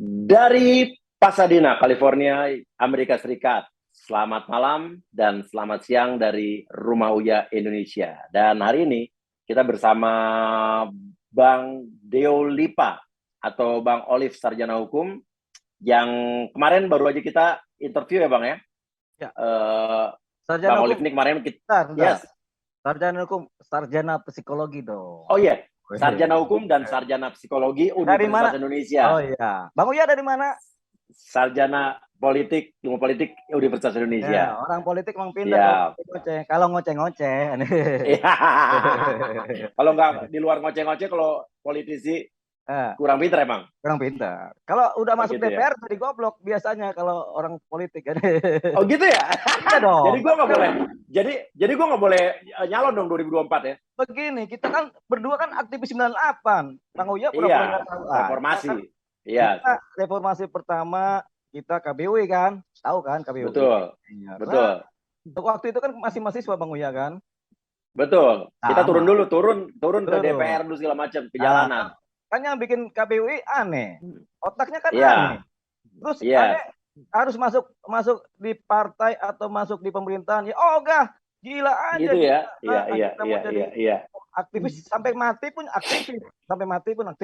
Dari Pasadena, California, Amerika Serikat. Selamat malam dan selamat siang dari Rumah Uya Indonesia. Dan hari ini kita bersama Bang Deo Lipa atau Bang Olive Sarjana Hukum yang kemarin baru aja kita interview ya Bang ya. Ya. Bang Olive ini kemarin kita Yes. Sarjana hukum, sarjana psikologi dong. Oh iya, sarjana hukum dan sarjana psikologi Universitas Indonesia. Oh iya. Bang Uya dari mana? Sarjana politik, ilmu politik Universitas Indonesia. Ya, orang politik memang pindah kalau ngoceh-ngoceh. Kalau nggak di luar ngoceh-ngoceh, kalau politisi kurang pintar emang. Kurang pintar. Kalau udah masuk gitu DPR jadi goblok biasanya kalau orang politik. Oh gitu ya? Iya dong. Jadi gue nggak boleh. Jadi gue nggak boleh nyalon dong 2024 ya? Begini, kita kan berdua kan aktivis 98. Bang Uya pura-pura reformasi. Iya. Reformasi pertama kita KBW kan, tahu kan KBW? Betul. Ya, betul. Waktu itu kan masih mahasiswa Bang Uya kan? Betul. Kita turun dulu, turun ke DPR dulu segala macam, ke jalanan. Kan yang bikin KBWI aneh, otaknya kan aneh. Terus aneh harus masuk di partai atau masuk di pemerintahan ya, gila aja gitu ya. Iya. Aktivis sampai mati pun aktivis,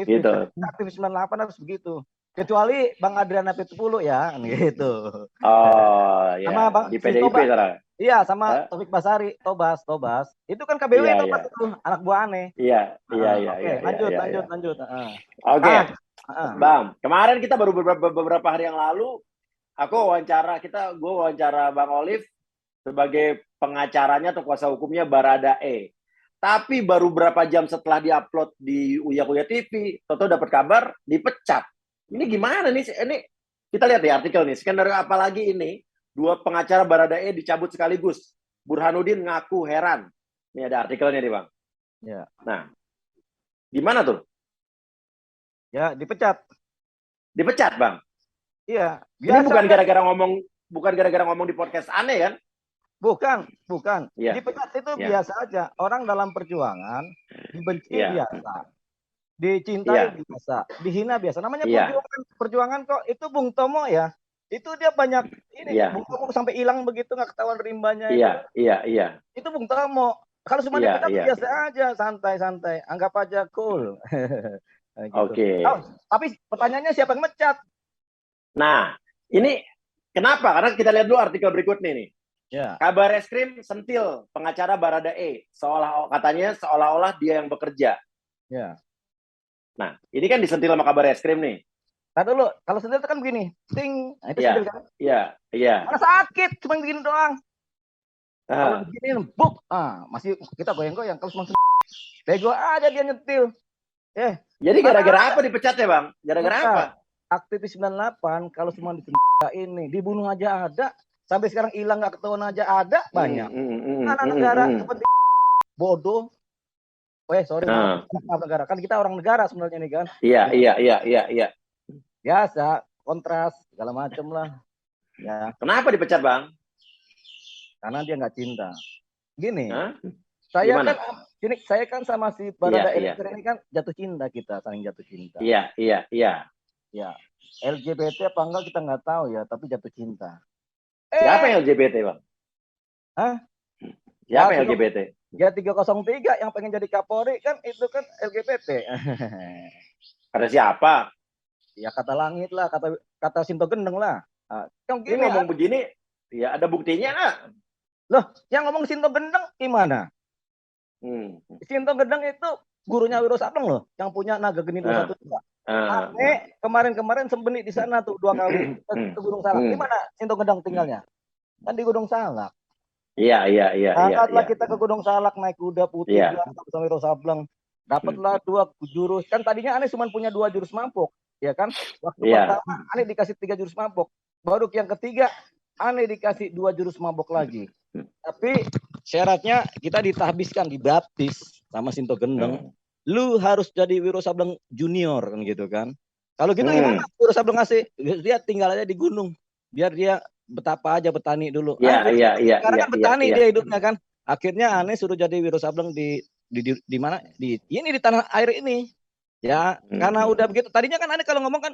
Gitu. Aktivis 98 harus begitu. Kecuali Bang Adriana Pitupulu ya, gitu. Oh ya. Sama Bang di PDIP sekarang. Iya, sama Taufik Basari, Tobas. Itu kan KBW Tobas itu, anak buah aneh. Iya. Lanjut. Oke. Bang, kemarin kita baru beberapa hari yang lalu gue wawancara Bang Olive sebagai pengacaranya atau kuasa hukumnya Baradae. Tapi baru berapa jam setelah diupload di Uya TV, Toto dapat kabar dipecat. Ini gimana nih? Ini kita lihat ya artikel nih. Skenario apa lagi ini? Dua pengacara Baradae dicabut sekaligus. Burhanuddin ngaku heran. Ini ada artikelnya nih Bang. Ya. Nah, gimana tuh? Ya, dipecat. Dipecat Bang? Iya. Ini bukan gara-gara ngomong di podcast aneh kan? Bukan. Ya. Dipecat itu biasa aja. Orang dalam perjuangan dibenci biasa. Dicintai biasa, dihina biasa. Namanya perjuangan kok. Itu Bung Tomo ya. Itu dia banyak ini. Bung Tomo sampai hilang begitu nggak ketahuan rimbanya. Iya. Itu Bung Tomo. Kalau cuma dipecat biasa aja, santai-santai. Anggap aja cool. Gitu. Oke. Tapi pertanyaannya siapa yang mecat? Nah, ini kenapa? Karena kita lihat dulu artikel berikutnya nih. Ya. Kabar Eskrim sentil pengacara Baradae, seolah-olah dia yang bekerja. Ya. Nah, ini kan disentil sama Kabar Eskrim nih. Nah dulu, kalau sentil itu kan begini, ting, nah, itu sentil kan? Iya. Mana sakit, cuma begini doang. Kalau begini, buk, masih kita goyang-goyang. Kalau cuma bego aja dia nyetil. Jadi gara-gara apa dipecat ya Bang? Gara-gara apa? Aktivis 98 kalau cuma di ini dibunuh aja ada, sampai sekarang hilang nggak ketahuan aja ada banyak. Anak negara seperti bodoh. Maaf negara, kan kita orang negara sebenarnya nih kan. Iya. Biasa, kontras segala macam lah. Ya. Kenapa dipecat Bang? Karena dia nggak cinta. Gini. Saya kan sama si Baradae ini kan jatuh cinta, kita saling jatuh cinta. Iya. Ya, LGBT apa enggak kita nggak tahu ya, tapi jatuh cinta. Siapa yang LGBT Bang? Siapa yang LGBT? Ya 303 yang pengen jadi Kapolri kan itu kan LGBT. Kata siapa? Ya kata langit lah, kata Sinto Gendeng lah. Ini ngomong begini, ya ada buktinya nggak? Loh, yang ngomong Sinto Gendeng gimana? Sinto Gendeng itu gurunya Wiro Sableng loh, yang punya Naga Geni 21. Kemarin sembunyi di sana tuh 2 kali ke Gunung Salak. Di mana Sinto Gendeng tinggalnya? Kan di Gunung Salak. Iya. Angkatlah kita ke Gunung Salak naik kuda putih sama Wiro Sableng. Dapatlah 2 jurus. Kan tadinya Anies cuma punya 2 jurus mabok, ya kan? Waktu pertama Anies dikasih 3 jurus mabok. Baru yang ketiga Anies dikasih 2 jurus mabok lagi. Tapi syaratnya kita ditahbiskan, dibaptis sama Sinto Gendeng. Lu harus jadi Wiro Sableng junior kan gitu kan. Kalau gitu gimana Wiro Sableng ngasih? Dia tinggal aja di gunung. Biar dia betapa aja petani dulu. Iya. Sekarang kan petani dia hidupnya kan. Akhirnya Anies suruh jadi Wiro Sableng di mana? Di tanah air ini. Ya, karena udah begitu. Tadinya kan aneh kalau ngomong kan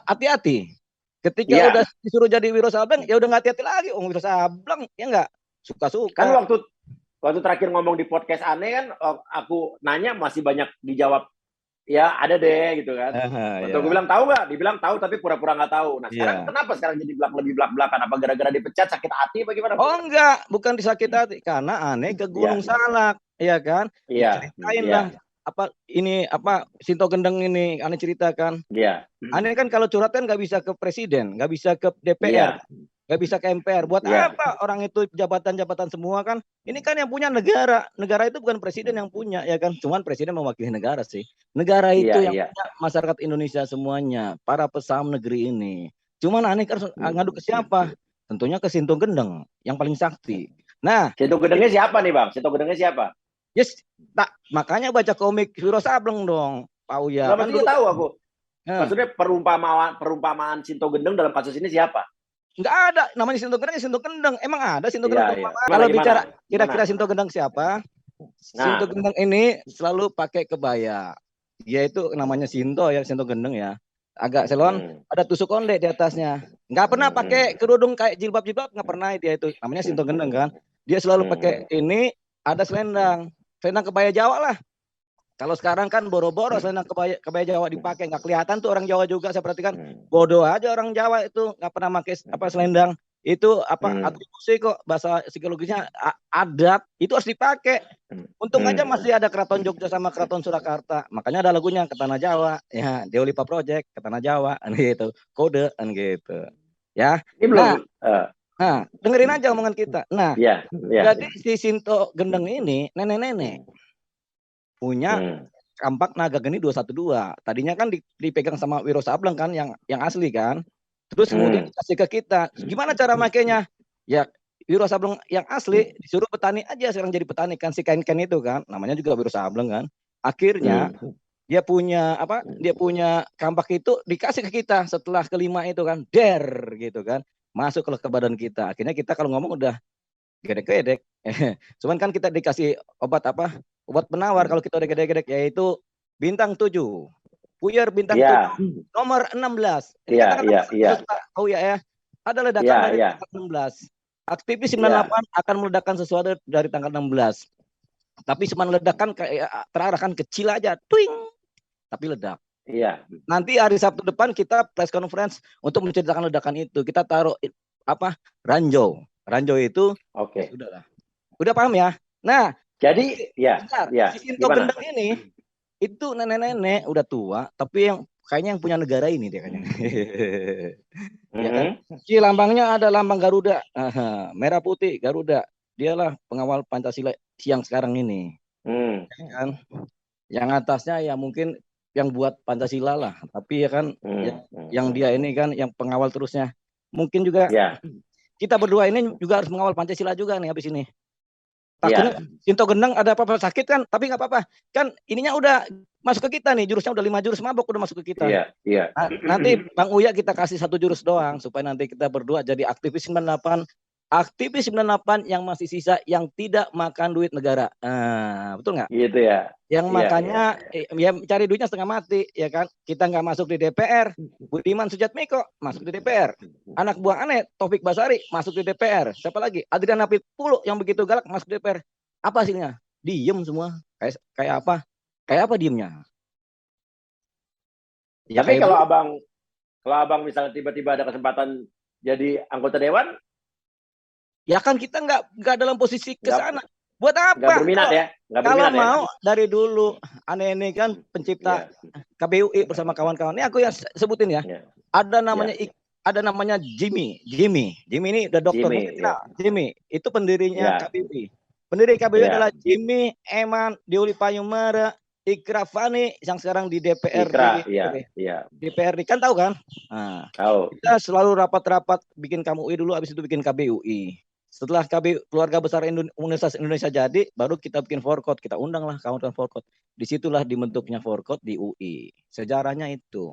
hati-hati. Ketika udah disuruh jadi Wiro Sableng, ya udah nggak hati-hati lagi. Wiro Sableng, ya nggak suka-suka. Kan waktu terakhir ngomong di podcast aneh kan, aku nanya masih banyak dijawab ya ada deh gitu kan. Waktu gue bilang tahu nggak, dibilang tahu tapi pura-pura nggak tahu. Nah sekarang kenapa sekarang jadi lebih belak-belakan? Apa gara-gara dipecat sakit hati bagaimana? Oh enggak, bukan disakit hati, karena aneh ke Gunung Salak, ya kan? Diceritain lah apa ini apa Sinto Gendeng ini aneh ceritakan. Aneh kan kalau curhat kan nggak bisa ke presiden, nggak bisa ke DPR, nggak bisa ke MPR. Buat apa orang itu jabatan-jabatan semua kan? Ini kan yang punya negara. Negara itu bukan presiden yang punya, ya kan? Cuman presiden mewakili negara sih. Negara itu yang punya masyarakat Indonesia semuanya, para pesaham negeri ini. Cuman aneh kan ngadu ke siapa? Tentunya ke Sinto Gendeng yang paling sakti. Nah, Sinto Gendengnya siapa nih Bang? Sinto Gendengnya siapa? Yes, makanya baca komik Wiro Sableng dong, Pak Uya. Nah, kan tahu aku. Maksudnya perumpamaan Sinto Gendeng dalam kasus ini siapa? Enggak ada, namanya Sinto Gendeng, Sinto Gendeng. Emang ada Sinto Gendeng? Kalau bicara kira-kira Sinto Gendeng siapa? Sinto Gendeng ini selalu pakai kebaya. Dia itu namanya Sinto ya, Sinto Gendeng ya. Agak selon, ada tusuk konde di atasnya. Nggak pernah pakai kerudung kayak jilbab-jilbab, nggak pernah dia itu. Namanya Sinto Gendeng kan. Dia selalu pakai ini, ada selendang kebaya Jawa lah. Kalau sekarang kan boro-boro selendang kebaya Jawa dipakai, nggak kelihatan tuh orang Jawa juga. Saya perhatikan bodoh aja orang Jawa itu nggak pernah pakai apa selendang. Itu apa atribusi kok, bahasa psikologisnya adat itu harus dipakai. Untung aja masih ada Keraton Jogja sama Keraton Surakarta. Makanya ada lagunya ke Tanah Jawa, ya Deolipa Project ke Tanah Jawa, gitu. Kode kan gitu. Ya. Ini belum. Nah, dengerin aja omongan kita. Nah, jadi si Sinto Gendeng ini nenek-nenek punya kampak naga geni 212. Tadinya kan dipegang sama Wiro Sableng kan yang asli kan. Terus kemudian dikasih ke kita. Gimana cara makainya? Ya Wiro Sableng yang asli disuruh petani aja, sekarang jadi petani kan si kain-kain itu kan. Namanya juga Wiro Sableng kan. Akhirnya dia punya apa? Dia punya kampak itu dikasih ke kita setelah kelima itu kan. Gitu kan. Masuk ke badan kita. Akhirnya kita kalau ngomong udah gedek-gedek. Cuman kan kita dikasih obat apa? Obat penawar kalau kita udah gedek-gedek, yaitu bintang 7. Puyer bintang 7 nomor 16. Ini tahu ya. Ada ledakan dari tanggal 16. Aktivis 98 akan meledakkan sesuatu dari tanggal 16. Tapi cuma ledakan kayak terarahkan kecil aja. Twing. Tapi ledak. Nanti hari Sabtu depan kita press conference untuk menceritakan ledakan itu. Kita taruh apa? Ranjau itu sudahlah. Udah paham ya? Nah, jadi si Sinto Gendeng ini itu nenek-nenek udah tua, tapi yang kayaknya yang punya negara ini dia kayaknya. Ya kan? Si lambangnya ada lambang Garuda. Merah putih Garuda. Dialah pengawal Pancasila siang sekarang ini. Ya kan? Yang atasnya ya mungkin yang buat Pancasila lah, tapi ya kan yang dia ini kan yang pengawal terusnya. Mungkin juga kita berdua ini juga harus mengawal Pancasila juga nih habis ini. Takutnya Sinto Gendeng ada apa-apa sakit kan, tapi nggak apa-apa. Kan ininya udah masuk ke kita nih, jurusnya udah 5 jurus mabok udah masuk ke kita. Nanti Bang Uya kita kasih 1 jurus doang supaya nanti kita berdua jadi aktivis 98 yang masih sisa yang tidak makan duit negara. Betul nggak? Gitu ya. Yang makanya ya cari duitnya setengah mati, ya kan? Kita nggak masuk di DPR. Budiman Sujatmiko masuk di DPR. Anak buah aneh Taufik Basari masuk di DPR. Siapa lagi? Adriana Pitpulu yang begitu galak masuk di DPR. Apa hasilnya? Diem semua. Kayak apa? Kayak apa diemnya? Ya, tapi kalau abang misalnya tiba-tiba ada kesempatan jadi anggota dewan, ya kan kita nggak dalam posisi ke sana. Buat apa? Nggak berminat ya? Kalau mau dari dulu, aneh ini kan pencipta KBUI bersama kawan-kawan. Ini aku yang sebutin ya. Ada namanya Jimmy. Jimmy ini udah dokter. Jimmy itu pendirinya KBUI. Pendiri KBUI adalah Jimmy, Eman, Deoli Payumara, Ikra Fani yang sekarang di DPR. DPR kan tahu kan? Nah, tahu. Kita selalu rapat-rapat bikin KMUI dulu, habis itu bikin KBUI. Setelah keluarga besar Universitas Indonesia jadi, baru kita bikin Forkot. Kita undanglah kawan-kawan Forkot. Disitulah dibentuknya Forkot di UI. Sejarahnya itu.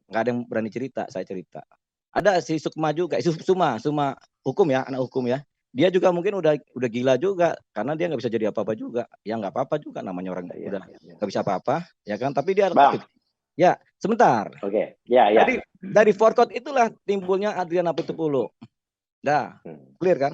Nggak ada yang berani cerita, saya cerita. Ada si Sukma juga, Suma hukum ya, anak hukum ya. dia juga mungkin udah gila juga karena dia nggak bisa jadi apa-apa juga. Ya nggak apa-apa juga, namanya orang udah nggak bisa apa-apa, ya kan? Tapi dia Bang. Ya, sebentar. Oke. Ya, ya. Dari forecast itulah timbulnya Adrian Apitupulu. Dah, clear kan?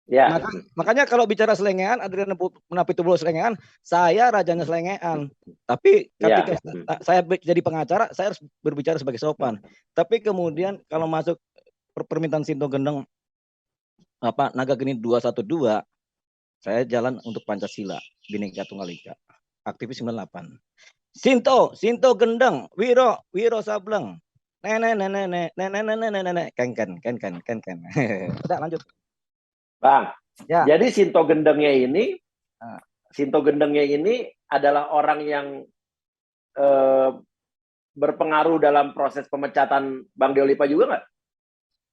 Ya. Makanya kalau bicara selengean, Adrian Apitupulu selengean, saya rajanya selengean. Tapi ketika saya jadi pengacara, saya harus berbicara sebagai sopan. Tapi kemudian kalau masuk permintaan Sinto Gendeng Naga Geni 212, saya jalan untuk Pancasila, Bhinneka Tunggal Ika. Aktivis 98. Sinto Gendeng, Wiro Sableng. Nenek. Ken. Udah lanjut. Bang, ya. Jadi Sinto Gendengnya ini adalah orang yang berpengaruh dalam proses pemecatan Bang Deolipa juga nggak?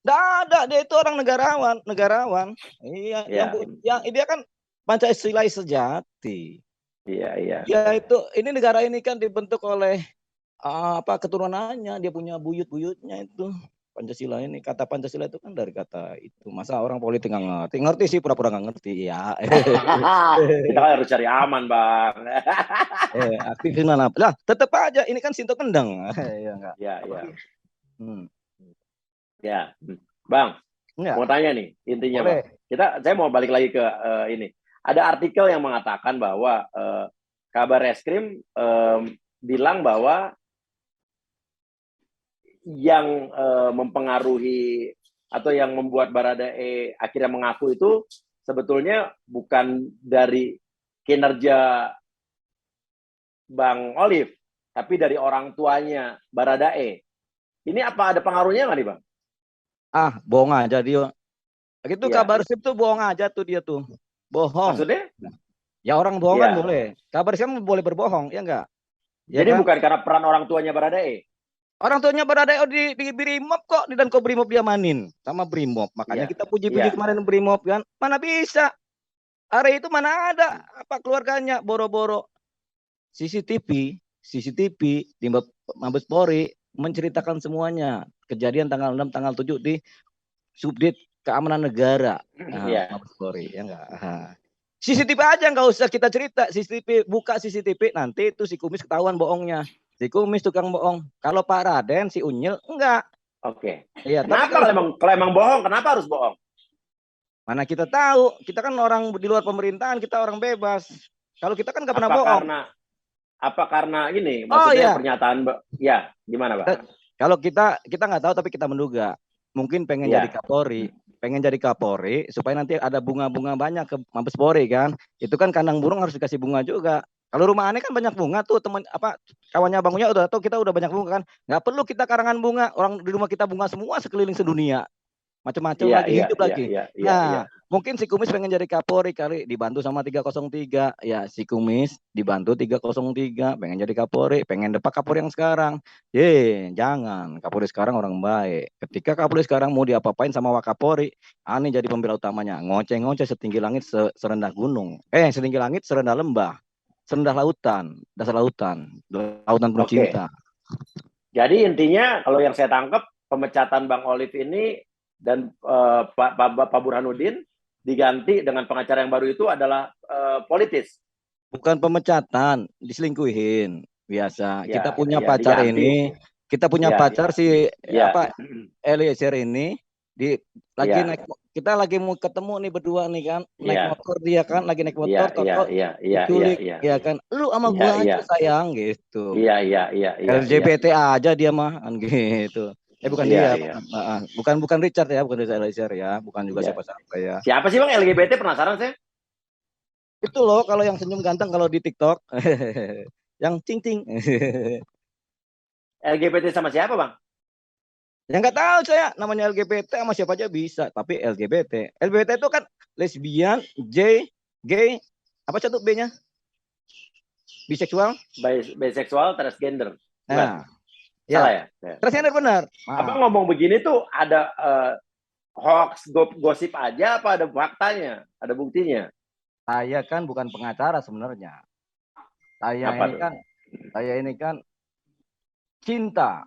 Nggak ada, dia itu orang negarawan. Iya, yang dia kan Pancasila sejati. Iya. Ya itu, ini negara ini kan dibentuk oleh keturunannya, dia punya buyut-buyutnya itu. Pancasila ini, kata Pancasila itu kan dari kata itu. Masa orang politik nggak ngerti sih, pura-pura nggak ngerti ya. Kita kan harus cari aman, Bang. Aktivis mana lah, tetap aja ini kan Sinto Gendeng. Ya enggak. Ya, Bang, mau tanya nih intinya, Bang. Saya mau balik lagi ke ini. Ada artikel yang mengatakan bahwa Kabar Reskrim bilang bahwa yang mempengaruhi atau yang membuat Baradae akhirnya mengaku itu sebetulnya bukan dari kinerja Bang Olive, tapi dari orang tuanya Baradae. Ini apa ada pengaruhnya nggak nih, Bang? Bohong aja dia. Itu Kabar Reskrim tuh bohong aja tuh dia tuh. Bohong. Maksudnya? Ya orang bohong kan boleh. Kabar Reskrim boleh berbohong, ya enggak? Ya. Jadi kan? Bukan karena peran orang tuanya Baradae. Orang tuanya Baradae di Brimob kok, di Danko Brimob dia manin sama Brimob. Makanya kita puji-puji kemarin Brimob kan. Mana bisa? Hari itu mana ada apa keluarganya boro-boro CCTV di Mabes Polri menceritakan semuanya. Kejadian tanggal 6, tanggal 7 di Subdit Keamanan Negara. Mabes Polri, ya enggak? CCTV aja nggak usah kita cerita. CCTV, buka CCTV nanti itu si Kumis ketahuan bohongnya. Si Kumis tukang bohong. Kalau Pak Raden, si Unyil enggak. Oke. Iya, kenapa kalau emang bohong, kenapa harus bohong? Mana kita tahu, kita kan orang di luar pemerintahan, kita orang bebas. Kalau kita kan nggak pernah bohong. Apa karena ini maksudnya pernyataan ya gimana, Pak? Kalau kita nggak tahu tapi kita menduga. Mungkin pengen jadi Kapolri supaya nanti ada bunga-bunga banyak ke Mabes Polri kan. Itu kan kandang burung harus dikasih bunga juga. Kalau rumah aneh kan banyak bunga tuh, teman kawannya bangunnya udah tahu kita udah banyak bunga kan. Nggak perlu kita karangan bunga, orang di rumah kita bunga semua sekeliling sedunia. Macam-macam hidup lagi. Mungkin si Kumis pengen jadi Kapolri kali, dibantu sama 303. Ya, si Kumis dibantu 303, pengen jadi Kapolri, pengen depak Kapolri yang sekarang. Jangan. Kapolri sekarang orang baik. Ketika Kapolri sekarang mau diapa-apain sama Wakapolri, aneh jadi pembela utamanya. Ngoceh-ngoceh setinggi langit serendah gunung. Setinggi langit serendah lembah. Serendah lautan, dasar lautan penuh cinta. Jadi intinya kalau yang saya tangkap, pemecatan Bang Olive ini dan Pak Burhanuddin diganti dengan pengacara yang baru itu adalah politis. Bukan pemecatan, diselingkuhin biasa. Kita punya pacar diganti. Ini, kita punya pacar si Eliezer ini kita lagi mau ketemu nih berdua nih kan, naik motor dia kan, lagi naik motor, diculik, ya kan, lu sama gua aja sayang gitu. LGBT aja dia mah, kan gitu. Bukan dia, bukan Richard ya, bukan Eliezer ya, bukan juga siapa-siapa ya. Siapa sih Bang LGBT, penasaran saya? Itu loh kalau yang senyum ganteng kalau di TikTok, yang cing-cing. LGBT sama siapa Bang? Ya nggak tahu saya, namanya LGBT sama siapa aja bisa, tapi LGBT itu kan lesbian, gay, apa satu B-nya? Biseksual? Biseksual, transgender. Nah, salah ya? Transgender benar. Apa ngomong begini tuh ada hoax, gosip aja apa ada faktanya, ada buktinya? Saya kan bukan pengacara sebenarnya. Saya ini kan cinta.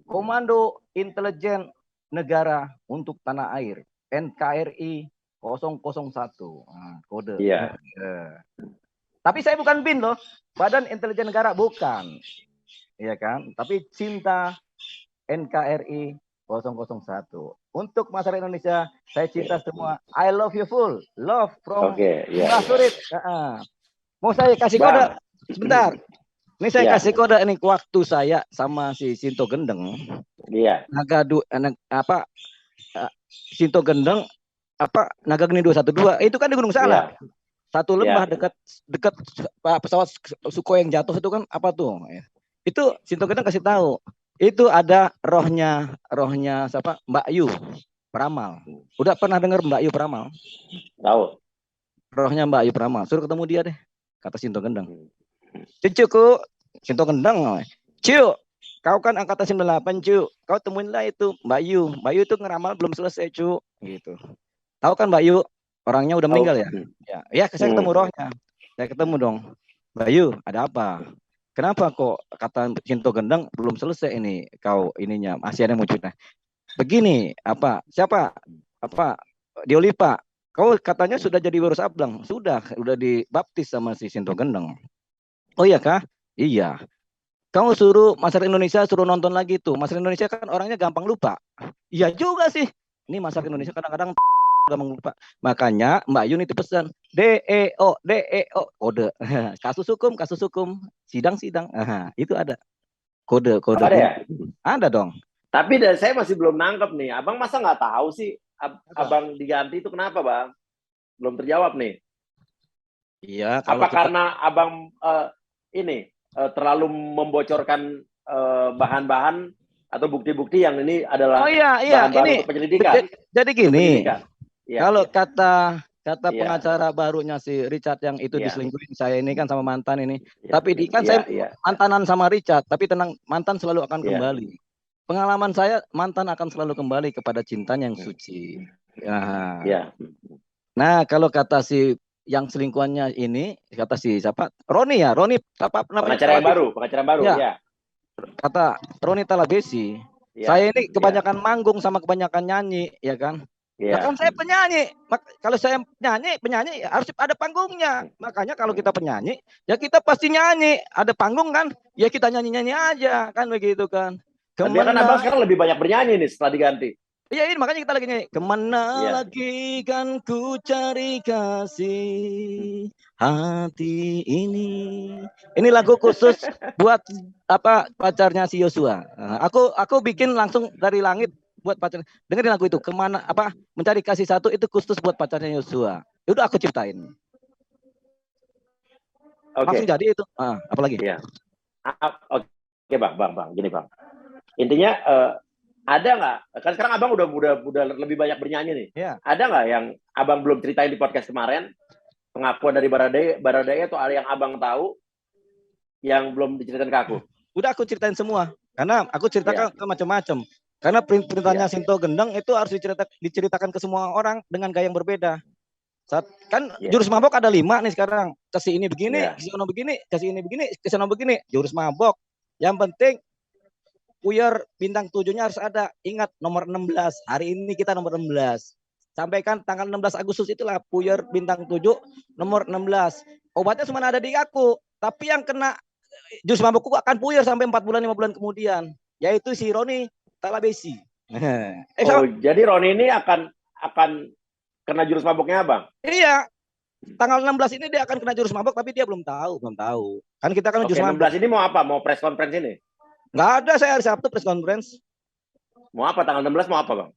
Komando Intelijen Negara untuk Tanah Air, NKRI 001. Kode. Iya. Tapi saya bukan BIN loh, Badan Intelijen Negara, bukan. Iya kan? Tapi cinta NKRI 001. Untuk masyarakat Indonesia, saya cinta semua. I love you full. Love from Surit. Mau saya kasih kode? Sebentar. Ini saya kasih kode ini waktu saya sama si Sinto Gendeng. Iya. Sinto Gendeng Naga Geni 212 itu kan di Gunung Salak. Satu lembah dekat pesawat Sukhoi yang jatuh itu kan apa tuh? Itu Sinto Gendeng kasih tahu. Itu ada rohnya siapa? Mbak Yu Peramal. Udah pernah dengar Mbak Yu Peramal? Tahu. Rohnya Mbak Yu Peramal. Suruh ketemu dia deh, kata Sinto Gendeng. Cucuku, Sinto Gendeng. Cu, kau kan angkatan 98, Cu. Kau temuinlah itu Mbak Yu. Mbak Yu itu ngeramal belum selesai, Cu. Gitu. Tahu kan Mbak Yu? Orangnya udah meninggal ya? Ya, saya ketemu rohnya. Saya ketemu dong. Mbak Yu, ada apa? Kenapa kok kata Sinto Gendeng belum selesai ini kau ininya masih ada wujudnya? Begini, siapa? Diolipa. Kau katanya sudah jadi Wiro Sableng, sudah dibaptis sama si Sinto Gendeng. Oh iya kah? Iya. Kamu suruh masyarakat Indonesia suruh nonton lagi tuh. Masyarakat Indonesia kan orangnya gampang lupa. Iya juga sih. Ini masyarakat Indonesia kadang-kadang gampang lupa. Makanya Mbak Yun itu pesan DEO kode. kasus hukum, sidang. Itu ada kode. Ada ya? Ada dong. Tapi saya masih belum nangkep nih. Abang masa nggak tahu sih abang diganti itu kenapa, Bang? Belum terjawab nih. Iya. Apa karena abang terlalu membocorkan bahan-bahan atau bukti-bukti yang ini adalah bahan baru untuk penyelidikan? Jadi gini, kalau kata pengacara barunya si Richard yang itu diselingkuhin saya ini kan sama mantan ini. Tapi saya mantanan sama Richard, tapi tenang, mantan selalu akan kembali. Pengalaman saya, mantan akan selalu kembali kepada cintanya yang suci. Nah, kalau kata si yang selingkuhannya ini, kata si siapa? Roni pengacara yang baru ya. Kata Roni Talabesi, saya ini kebanyakan manggung sama kebanyakan nyanyi, ya kan? Nah, kan saya penyanyi. Kalau saya penyanyi harus ada panggungnya. Makanya kalau kita penyanyi, ya kita pasti nyanyi. Ada panggung kan? Ya kita nyanyi-nyanyi aja, kan begitu kan? Tapi kan abang sekarang lebih banyak bernyanyi nih setelah diganti. Iya, ini makanya kita lagi nyanyi. Kemana lagi kan ku cari kasih hati ini. Ini lagu khusus buat pacarnya si Yosua. Aku bikin langsung dari langit buat pacar. Dengerin lagu itu. Kemana mencari kasih satu itu khusus buat pacarnya Yosua. Udah aku ciptain. Langsung jadi itu. Apalagi? Iya. Oke, Bang. Gini, Bang. Intinya ada nggak? Kan sekarang abang udah lebih banyak bernyanyi nih. Ada nggak yang abang belum ceritain di podcast kemarin? Pengakuan dari Baradae atau yang abang tahu yang belum diceritain ke aku? Udah aku ceritain semua. Karena aku ceritakan ke macam-macam. Karena perintahnya Sinto Gendeng itu harus diceritakan ke semua orang dengan gaya yang berbeda. Jurus mabok ada 5 nih sekarang. Kasih ini begini, kasih ono begini, kasih ini begini, kasih ono begini. Jurus mabok. Yang penting Puyer bintang 7-nya harus ada. Ingat nomor 16. Hari ini kita nomor 16. Sampaikan tanggal 16 Agustus itulah Puyer bintang 7 nomor 16. Obatnya cuma ada di aku. Tapi yang kena jurus mabokku akan Puyer sampai 4 bulan 5 bulan kemudian. Yaitu si Roni Talabesi. Jadi Roni ini akan kena jurus maboknya Bang? Iya. Tanggal 16 ini dia akan kena jurus mabok tapi dia belum tahu. Kan kita kan jurus mabok. 16 ini mau apa? Mau press conference ini? Nggak ada, saya hari Sabtu press conference. Mau apa tanggal 16 mau apa Bang?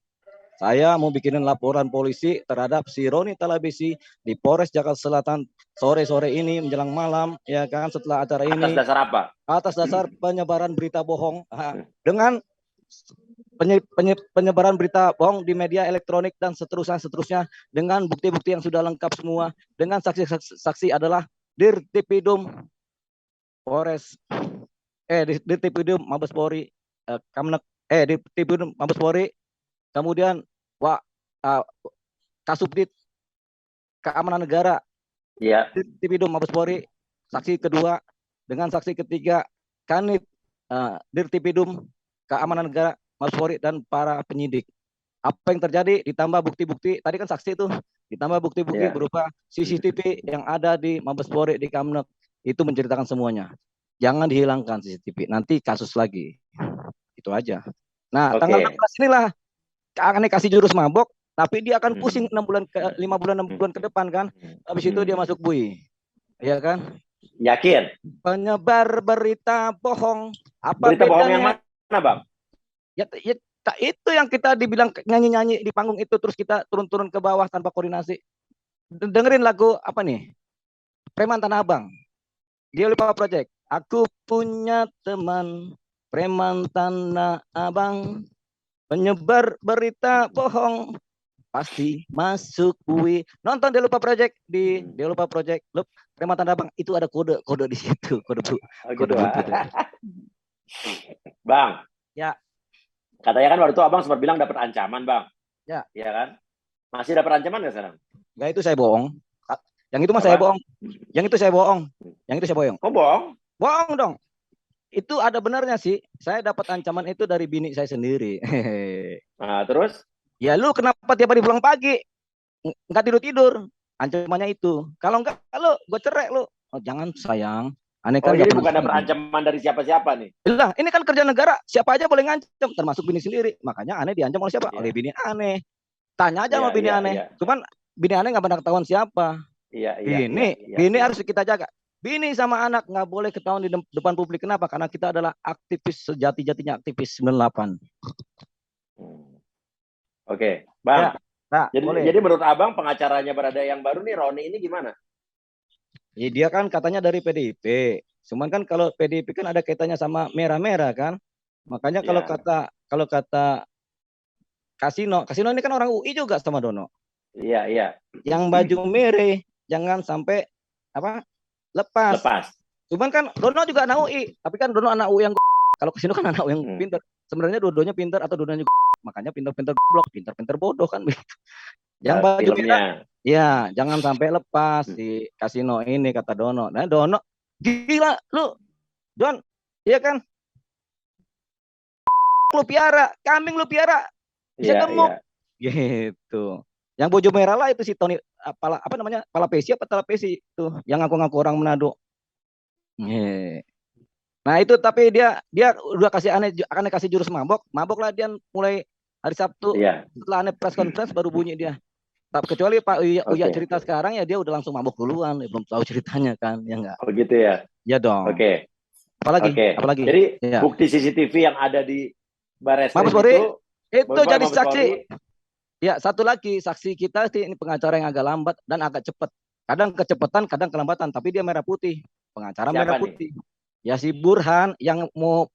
Saya mau bikinin laporan polisi terhadap si Roni Talabesi di Polres Jakarta Selatan sore-sore ini menjelang malam, ya kan, setelah acara ini. Atas dasar apa? Atas dasar penyebaran berita bohong dengan penyebaran berita bohong di media elektronik dan seterusnya dengan bukti-bukti yang sudah lengkap semua, dengan saksi adalah Dirtipidum Polres Dirtipidum Mabes Polri, Dirtipidum Mabes Polri, kemudian Kasubdit Keamanan Negara, Dirtipidum Mabes Polri, saksi kedua, dengan saksi ketiga Kanit Dirtipidum Keamanan Negara Mabes Polri dan para penyidik. apa yang terjadi ditambah bukti-bukti tadi kan saksi itu ditambah bukti-bukti berupa CCTV yang ada di Mabes Polri di Kamnek itu menceritakan semuanya. Jangan dihilangkan CCTV, nanti kasus lagi. Itu aja. Nah, tanggal 16 inilah akan kasih jurus mabok, tapi dia akan pusing 5 bulan 6 bulan ke depan kan. Habis itu dia masuk bui. Iya kan? Yakin? Penyebar berita bohong. Apa berita bedanya? Bohong yang mana, Bang? Ya, itu yang kita dibilang nyanyi-nyanyi di panggung itu terus kita turun-turun ke bawah tanpa koordinasi. Dengerin lagu apa nih? Preman Tanah Abang. Dia lupa project. Aku punya teman preman Tanah Abang, penyebar berita bohong, pasti masuk bui. Nonton Dia Lupa Project di Dia Lupa Project. Preman Tanah Abang itu ada kode di situ, kode gitu, Bang. Ya. Katanya kan waktu itu Abang sempat bilang dapat ancaman, Bang. Ya. Iya kan? Masih dapat ancaman nggak sekarang? Nggak, itu saya bohong. Yang itu saya bohong. Yang itu saya bohong. Yang itu saya bohong. Oh, bohong? Bohong dong. Itu ada benarnya sih. Saya dapat ancaman itu dari bini saya sendiri. Nah, terus? Ya lu kenapa tiap hari pulang pagi? Nggak tidur-tidur. Ancamannya itu. Kalau enggak, lu gue cerai lu. Oh, jangan sayang. Aneh kan. Jadi bukan ada ancaman dari siapa-siapa nih? Lah, ini kan kerja negara. Siapa aja boleh ngancam, termasuk bini sendiri. Makanya Aneh diancam oleh siapa? Oleh bini Aneh. Tanya aja sama bini Aneh. Cuman bini Aneh nggak pernah ketahuan siapa. Bini harus kita jaga. Bini sama anak nggak boleh ketahuan di depan publik. Kenapa? Karena kita adalah aktivis sejati-jatinya, aktivis 98. Oke, Bang. Jadi menurut Abang pengacaranya Barada yang baru nih, Roni ini gimana? Ya, dia kan katanya dari PDIP. Cuman kan kalau PDIP kan ada kaitannya sama merah-merah kan. Makanya kalau kata Kasino ini kan orang UI juga sama Dono. Iya. Yang baju merah jangan sampai lepas. Cuman kan Dono juga anak UI, tapi kan Dono anak UI yang kalau Kasino kan anak UI yang pintar. Sebenarnya dua-duanya pintar atau dua-duanya makanya pintar-pintar goblok, pintar-pintar bodoh kan begitu. Yang baju merah, ya jangan sampai lepas di Kasino ini kata Dono. Nah Dono, gila lu, Don, iya kan? Lu piara, kambing lu piara, bisa gemuk, gitu. Yang baju merah lah itu si Tony, Pala Pesi apa Tala Pesi itu, yang ngaku-ngaku orang Manado. Nah itu tapi dia udah akan kasih jurus mabok lah dia mulai hari Sabtu. Setelah Aneh press conference baru bunyi dia. Kecuali Pak Uya cerita sekarang ya dia udah langsung mabok duluan, belum tahu ceritanya kan, ya enggak? Oh gitu ya? Ya dong. Apalagi? Jadi bukti CCTV yang ada di Barreskrim itu jadi saksi. Ya satu lagi saksi kita ini pengacara yang agak lambat dan agak cepat. Kadang kecepatan, kadang kelambatan, tapi dia merah putih. Pengacara merah putih. Ya si Burhan yang mau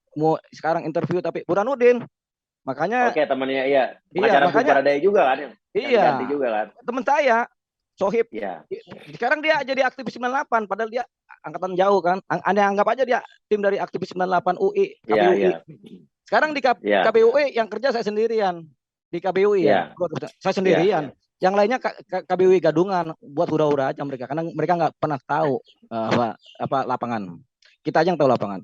sekarang interview tapi Burhanuddin. Makanya temannya pengacara Barada juga kan yang juga kan. Teman saya Sohib. Sekarang dia jadi aktivis 98 padahal dia angkatan jauh kan. Aneh anggap aja dia tim dari aktivis 98 UI, KBUI. Sekarang di KBUI yang kerja saya sendirian. Di KBUI saya sendirian. Yang lainnya KBUI gadungan buat hura-hura aja mereka karena mereka nggak pernah tahu apa lapangan. Kita aja yang tahu lapangan.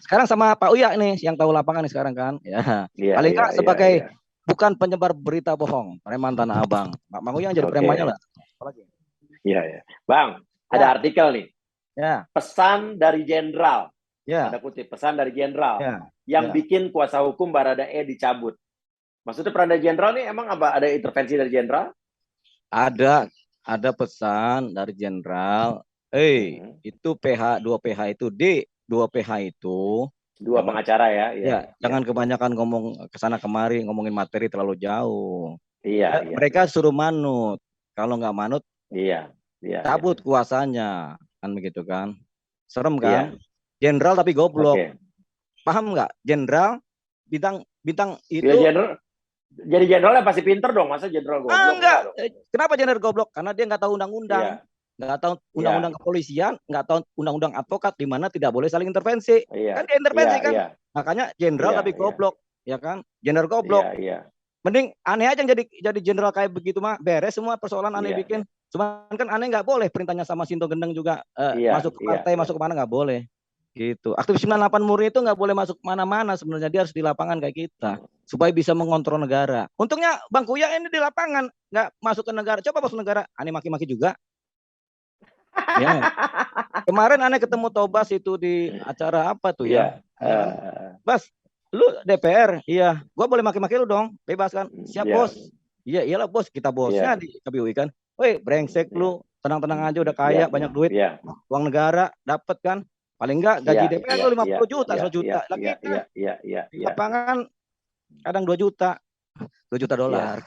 Sekarang sama Pak Uya nih yang tahu lapangan nih sekarang kan. Paling nggak sebagai bukan penyebar berita bohong, preman Tanah Abang. Bang Uya yang jadi premannya lah. Apalagi? Bang, ada artikel nih. Pesan dari jenderal. Ada kutip pesan dari jenderal yang bikin kuasa hukum Baradae dicabut. Maksudnya peran dari jenderal nih emang ada intervensi dari jenderal? Ada pesan dari jenderal. Itu PH 2 PH itu dua PH itu dua pengacara jangan kebanyakan ngomong kesana kemari ngomongin materi terlalu jauh. Mereka suruh manut. Kalau nggak manut, cabut kuasanya kan begitu kan. Serem kan? Jenderal tapi goblok. Paham nggak? Jenderal bintang itu. Jadi jenderalnya pasti pinter dong, masa jenderal goblok? Enggak. Kenapa jenderal goblok? Karena dia nggak tahu undang-undang. Nggak tahu undang-undang kepolisian, nggak tahu undang-undang advokat di mana tidak boleh saling intervensi. Kan dia intervensi kan. Makanya jenderal tapi goblok, ya kan? Jenderal goblok. Mending Aneh aja yang jadi jenderal kayak begitu mah beres semua persoalan Aneh bikin. Cuman kan Aneh nggak boleh perintahnya sama Sinto Gendeng juga masuk ke partai, masuk ke mana nggak boleh. Gitu. Aktivis 98 murni itu nggak boleh masuk mana-mana sebenarnya, dia harus di lapangan kayak kita supaya bisa mengontrol negara. Untungnya Bang Kuya ini di lapangan, nggak masuk ke negara. Coba masuk negara, aneh maki-maki juga. Ya. Kemarin aneh ketemu Tobas itu di acara apa tuh ya? Bas, lu DPR, iya. Gua boleh maki-maki lu dong, bebas kan? Siap bos. Iya iyalah bos, kita bosnya di KPUI kan. Woi brengsek lu, tenang-tenang aja udah kaya, banyak duit, uang negara dapat kan. Paling enggak gaji DPR lu 50 juta, 100 juta. Lah kita di lapangan kadang 2 juta, 2 juta dolar.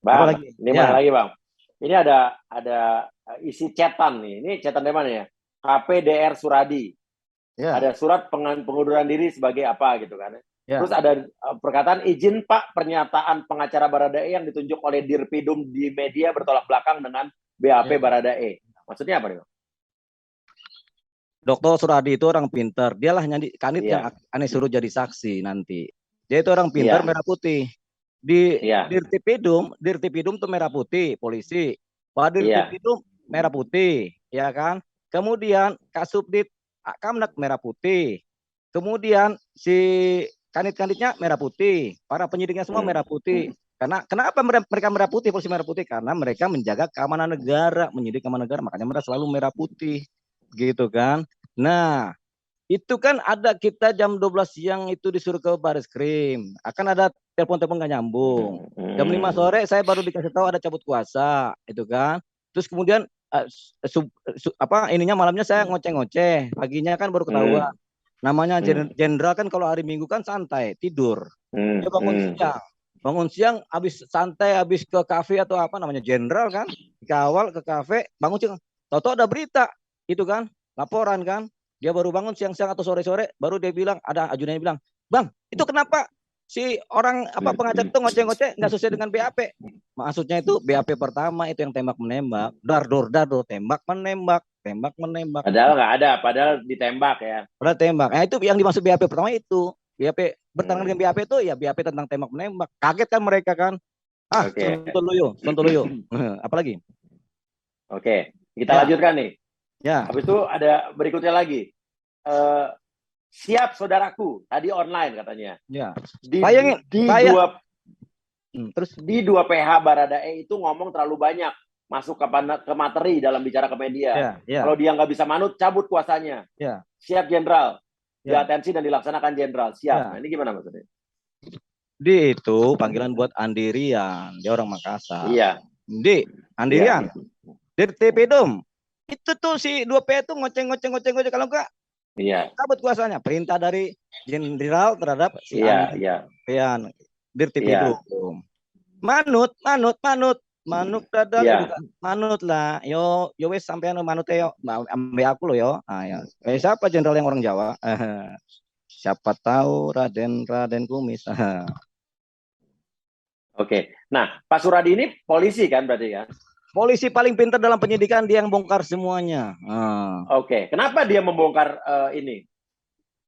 Bang, Apalagi? ini mana lagi Bang? Ini ada isi chatan nih. Ini chatan dari mana ya? KPDR Suradi. Ada surat pengunduran diri sebagai apa gitu kan. Terus ada perkataan izin Pak pernyataan pengacara Baradae yang ditunjuk oleh Dirpidum di media bertolak belakang dengan BAP Baradae. Maksudnya apa nih Bang? Dr. Suradi itu orang pintar. Dialah kanit yang aneh suruh jadi saksi nanti. Dia itu orang pintar merah putih. Di Dirtipidum tuh merah putih, polisi. Pak Dirtipidum merah putih, ya kan? Kemudian Kasubdit Kamnak merah putih. Kemudian si kanit-kanitnya merah putih. Para penyidiknya semua merah putih. Karena kenapa mereka merah putih, polisi merah putih? Karena mereka menjaga keamanan negara, menyidik keamanan negara, makanya mereka selalu merah putih. Gitu kan. Nah, itu kan ada kita jam 12 siang itu disuruh ke baris krim. Akan ada telepon-telepon nggak nyambung. Jam 5 sore saya baru dikasih tahu ada cabut kuasa, itu kan. Terus kemudian ininya malamnya saya ngoceh-ngoceh, paginya kan baru ketahuan. Namanya jenderal kan kalau hari Minggu kan santai, tidur. Dia bangun siang habis santai, habis ke kafe atau apa namanya jenderal kan, dikawal ke kafe, bangun siang. Tahu-tahu ada berita, itu kan, laporan kan. Dia baru bangun siang-siang atau sore-sore, baru dia bilang, ada ajudannya bilang, Bang, itu kenapa si orang pengacara itu ngoceh-ngoceh nggak sesuai dengan BAP? Maksudnya itu BAP pertama itu yang tembak menembak, dar-dor, tembak menembak. Padahal nggak ada, padahal ditembak ya. Padahal tembak. Nah itu yang dimaksud BAP pertama itu. BAP bertentangan dengan BAP itu ya BAP tentang tembak menembak. Kaget kan mereka kan? Sontoloyo. Apalagi? Oke, kita lanjutkan nih. Ya. Habis itu ada berikutnya lagi. Siap saudaraku, tadi online katanya. Ya. Di dua PH Baradae itu ngomong terlalu banyak, masuk ke materi dalam bicara ke media. Kalau dia nggak bisa manut, cabut kuasanya. Siap jenderal, diatensi dan dilaksanakan jenderal. Siap. Nah, ini gimana maksudnya? Di itu panggilan buat Andirian, dia orang Makassar. Di Andirian, Dirtipidum. Itu tuh si 2P itu ngoceng kalau enggak cabut kuasanya. Perintah dari jenderal terhadap si Andirian, Dirtipidum. Manut dadal manut lah. Yo wes sampean manut yo ambe aku lo yo. Siapa jenderal yang orang Jawa? Siapa tahu Raden Kumis. Oke. Nah, Pak Suradi ini polisi kan berarti kan? Polisi paling pintar dalam penyidikan, dia yang bongkar semuanya. Oke. Kenapa dia membongkar ini?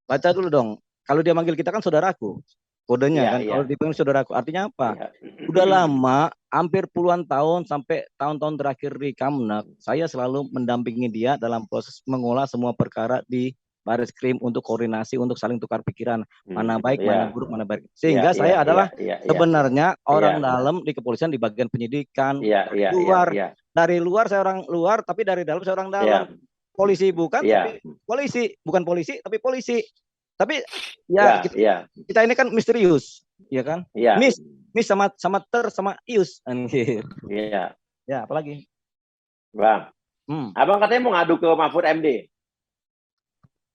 Baca dulu dong. Kalau dia manggil kita kan saudaraku. Kodenya kan. Kalau dipanggil saudaraku. Artinya apa? Udah lama, hampir puluhan tahun sampai tahun-tahun terakhir di Kamnak, saya selalu mendampingi dia dalam proses mengolah semua perkara di baris krim untuk koordinasi, untuk saling tukar pikiran. Mana baik, mana buruk, mana baik. Sehingga saya adalah sebenarnya orang dalam di kepolisian di bagian penyidikan. Dari luar saya orang luar, tapi dari dalam saya orang dalam. Polisi bukan, tapi polisi. Bukan polisi, tapi polisi. Tapi kita ini kan misterius, ya kan? Mis sama ius. Ya, apalagi? Bang. Abang katanya mau ngadu ke Mahfud MD.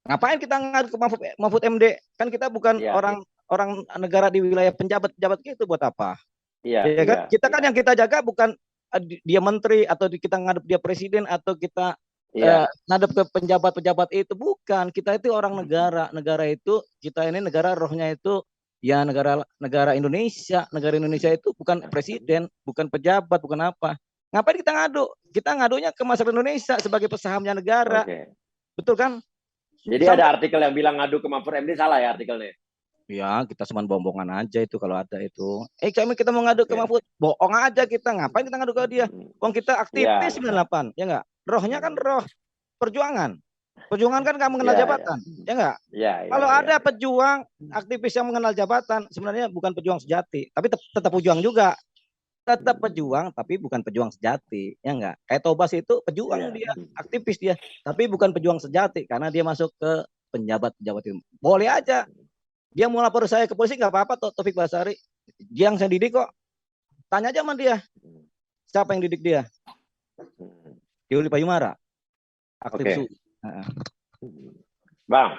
Ngapain kita ngadu ke Mahfud MD? Kan kita bukan orang negara di wilayah penjabat gitu, buat apa? Kan? Kita kan yang kita jaga bukan dia menteri atau kita ngadep dia presiden atau kita ngadep ke pejabat itu, bukan. Kita itu orang negara itu kita ini negara rohnya itu ya negara Indonesia. Negara Indonesia itu bukan presiden, bukan pejabat, bukan apa. Ngapain kita ngadu? Kita ngadunya ke masyarakat Indonesia sebagai pesahamnya negara. Betul kan? Jadi ada artikel yang bilang ngadu ke Mahfud MD, salah ya artikelnya? Ya, kita cuma bohong-bohongan aja itu kalau ada itu. Kita mau ngadu ke Mahfud, bohong aja kita. Ngapain kita ngadu ke dia? Wong kita aktivis 98, ya enggak? Rohnya kan roh perjuangan. Perjuangan kan nggak mengenal jabatan, ya nggak? Kalau ada pejuang aktivis yang mengenal jabatan, sebenarnya bukan pejuang sejati, tapi tetap pejuang juga. Tetap pejuang, tapi bukan pejuang sejati, ya nggak? Kayak Tobas itu pejuang dia, aktivis dia, tapi bukan pejuang sejati karena dia masuk ke penjabat-pejabat itu. Boleh aja, dia mau lapor saya ke polisi nggak apa-apa, Taufik Basari. Dia yang saya didik kok. Tanya aja sama dia, siapa yang didik dia? Yuli Payumara, aktivis. Bang,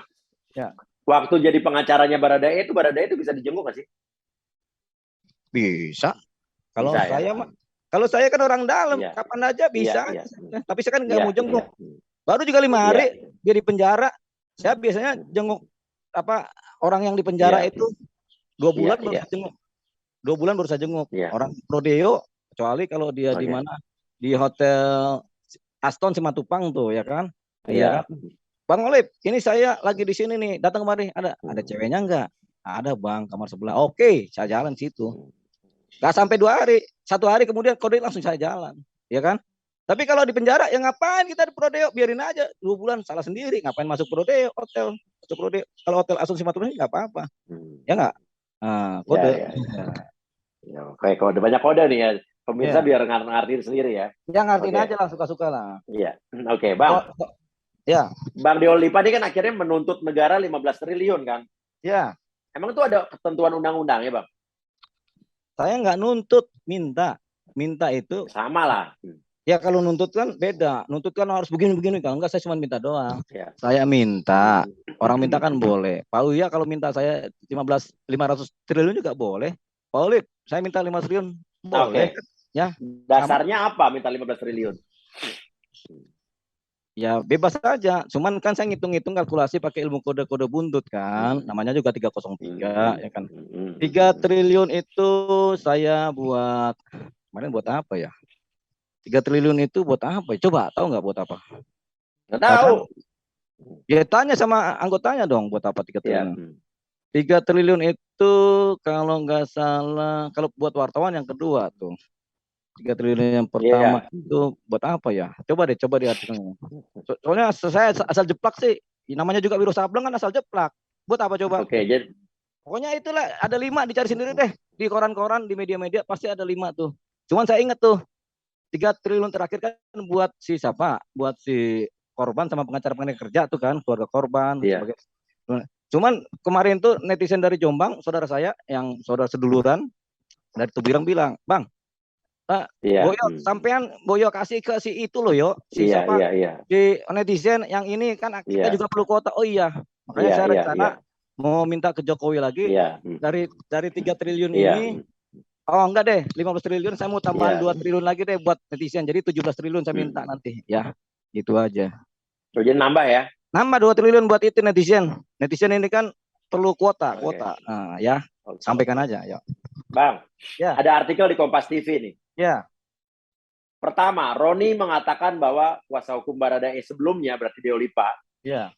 ya. Waktu jadi pengacaranya Baradae itu bisa dijenguk nggak sih? Bisa. Kalau saya mah, kalau saya kan orang dalam, kapan aja bisa. Tapi saya kan nggak mau jenguk. Baru juga 5 hari dia di penjara. Saya biasanya jenguk orang yang di penjara itu 2 bulan baru saya jenguk. 2 bulan baru saya jenguk. Orang Prodeo, kecuali kalau dia di mana, di hotel Aston Simatupang tuh, ya kan? Iya. Bang Olip, ini saya lagi di sini nih, datang kemari. Ada ceweknya enggak? Ada Bang, kamar sebelah. Oke, saya jalan situ. Gak sampai 2 hari, 1 hari kemudian kode langsung saya jalan, ya kan? Tapi kalau di penjara, ya ngapain kita di Prodeo? Biarin aja 2 bulan, salah sendiri. Ngapain masuk Prodeo, hotel, masuk Prodeo? Kalau hotel Aston Simatupang nggak apa-apa, ya nggak? Kode. Kayak kode, banyak kode nih ya. Pemirsa biar ngertiin sendiri ya. Ya ngertiin aja lah, suka-suka lah. Iya, oke Bang. Ya. Bang Deol Lipa ini kan akhirnya menuntut negara 15 triliun kan? Ya. Emang itu ada ketentuan undang-undang ya Bang? Saya nggak nuntut, minta itu. Sama lah. Ya kalau nuntut kan beda, nuntut kan harus begini-begini. Kalau enggak saya cuma minta doang. Saya minta, orang minta kan boleh. Pak Uya kalau minta saya 500 triliun juga boleh. Pak Ulip, saya minta 5 triliun boleh. Ya. Dasarnya apa minta 15 triliun? Ya bebas saja, cuman kan saya ngitung-ngitung kalkulasi pakai ilmu kode-kode buntut kan, namanya juga 303 ya kan. 3 triliun itu saya buat, kemarin buat apa ya? 3 triliun itu buat apa? Coba tahu nggak buat apa? Nggak tahu. Ya tanya sama anggotanya dong buat apa 3 triliun. 3 triliun itu kalau nggak salah, kalau buat wartawan yang kedua tuh. 3 triliun yang pertama itu buat apa ya? Coba diartikan. Soalnya saya asal jeplak sih. Namanya juga Wiro Sableng kan asal jeplak. Buat apa coba? Jadi pokoknya itulah ada 5, dicari sendiri deh. Di koran-koran, di media-media pasti ada 5 tuh. Cuman saya ingat tuh 3 triliun terakhir kan buat si siapa? Buat si korban sama pengacara kerja tuh kan, keluarga korban. Sebagai... Cuman kemarin tuh netizen dari Jombang, saudara saya yang saudara seduluran dari Tubirang bilang, Bang, Boyo, sampean Boyo kasih ke si itu loh yo, si siapa? Di netizen yang ini kan kita juga perlu kuota. Oh iya, makanya saya rencana mau minta ke Jokowi lagi dari 3 triliun ini. Oh enggak deh, 15 triliun saya mau tambahan 2 triliun lagi deh buat netizen. Jadi 17 triliun saya minta nanti ya. Gitu aja. Jadi nambah ya? Nambah 2 triliun buat itu netizen. Netizen ini kan perlu kuota. Nah, ya. Sampaikan aja ya. Bang, ada artikel di Kompas TV nih. Ya. Pertama, Roni mengatakan bahwa kuasa hukum Baradae sebelumnya, berarti Deol Lipa,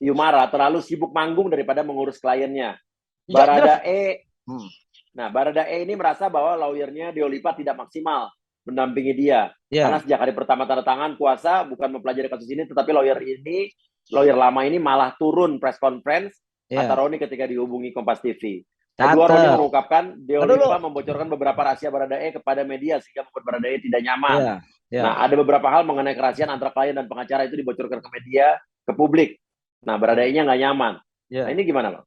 Yumara, terlalu sibuk manggung daripada mengurus kliennya. Baradae ini merasa bahwa lawyernya Deol Lipa tidak maksimal mendampingi dia. Karena sejak hari pertama tanda tangan kuasa bukan mempelajari kasus ini, tetapi lawyer lama ini malah turun press conference kata Roni ketika dihubungi Kompas TV. Kedua, Roni mengungkapkan Deol Lipa membocorkan beberapa rahasia Baradae kepada media sehingga membuat Baradae tidak nyaman. Nah, ada beberapa hal mengenai kerahasiaan antara klien dan pengacara itu dibocorkan ke media, ke publik. Nah, Baradae-nya nggak nyaman. Nah, ini gimana, Bang?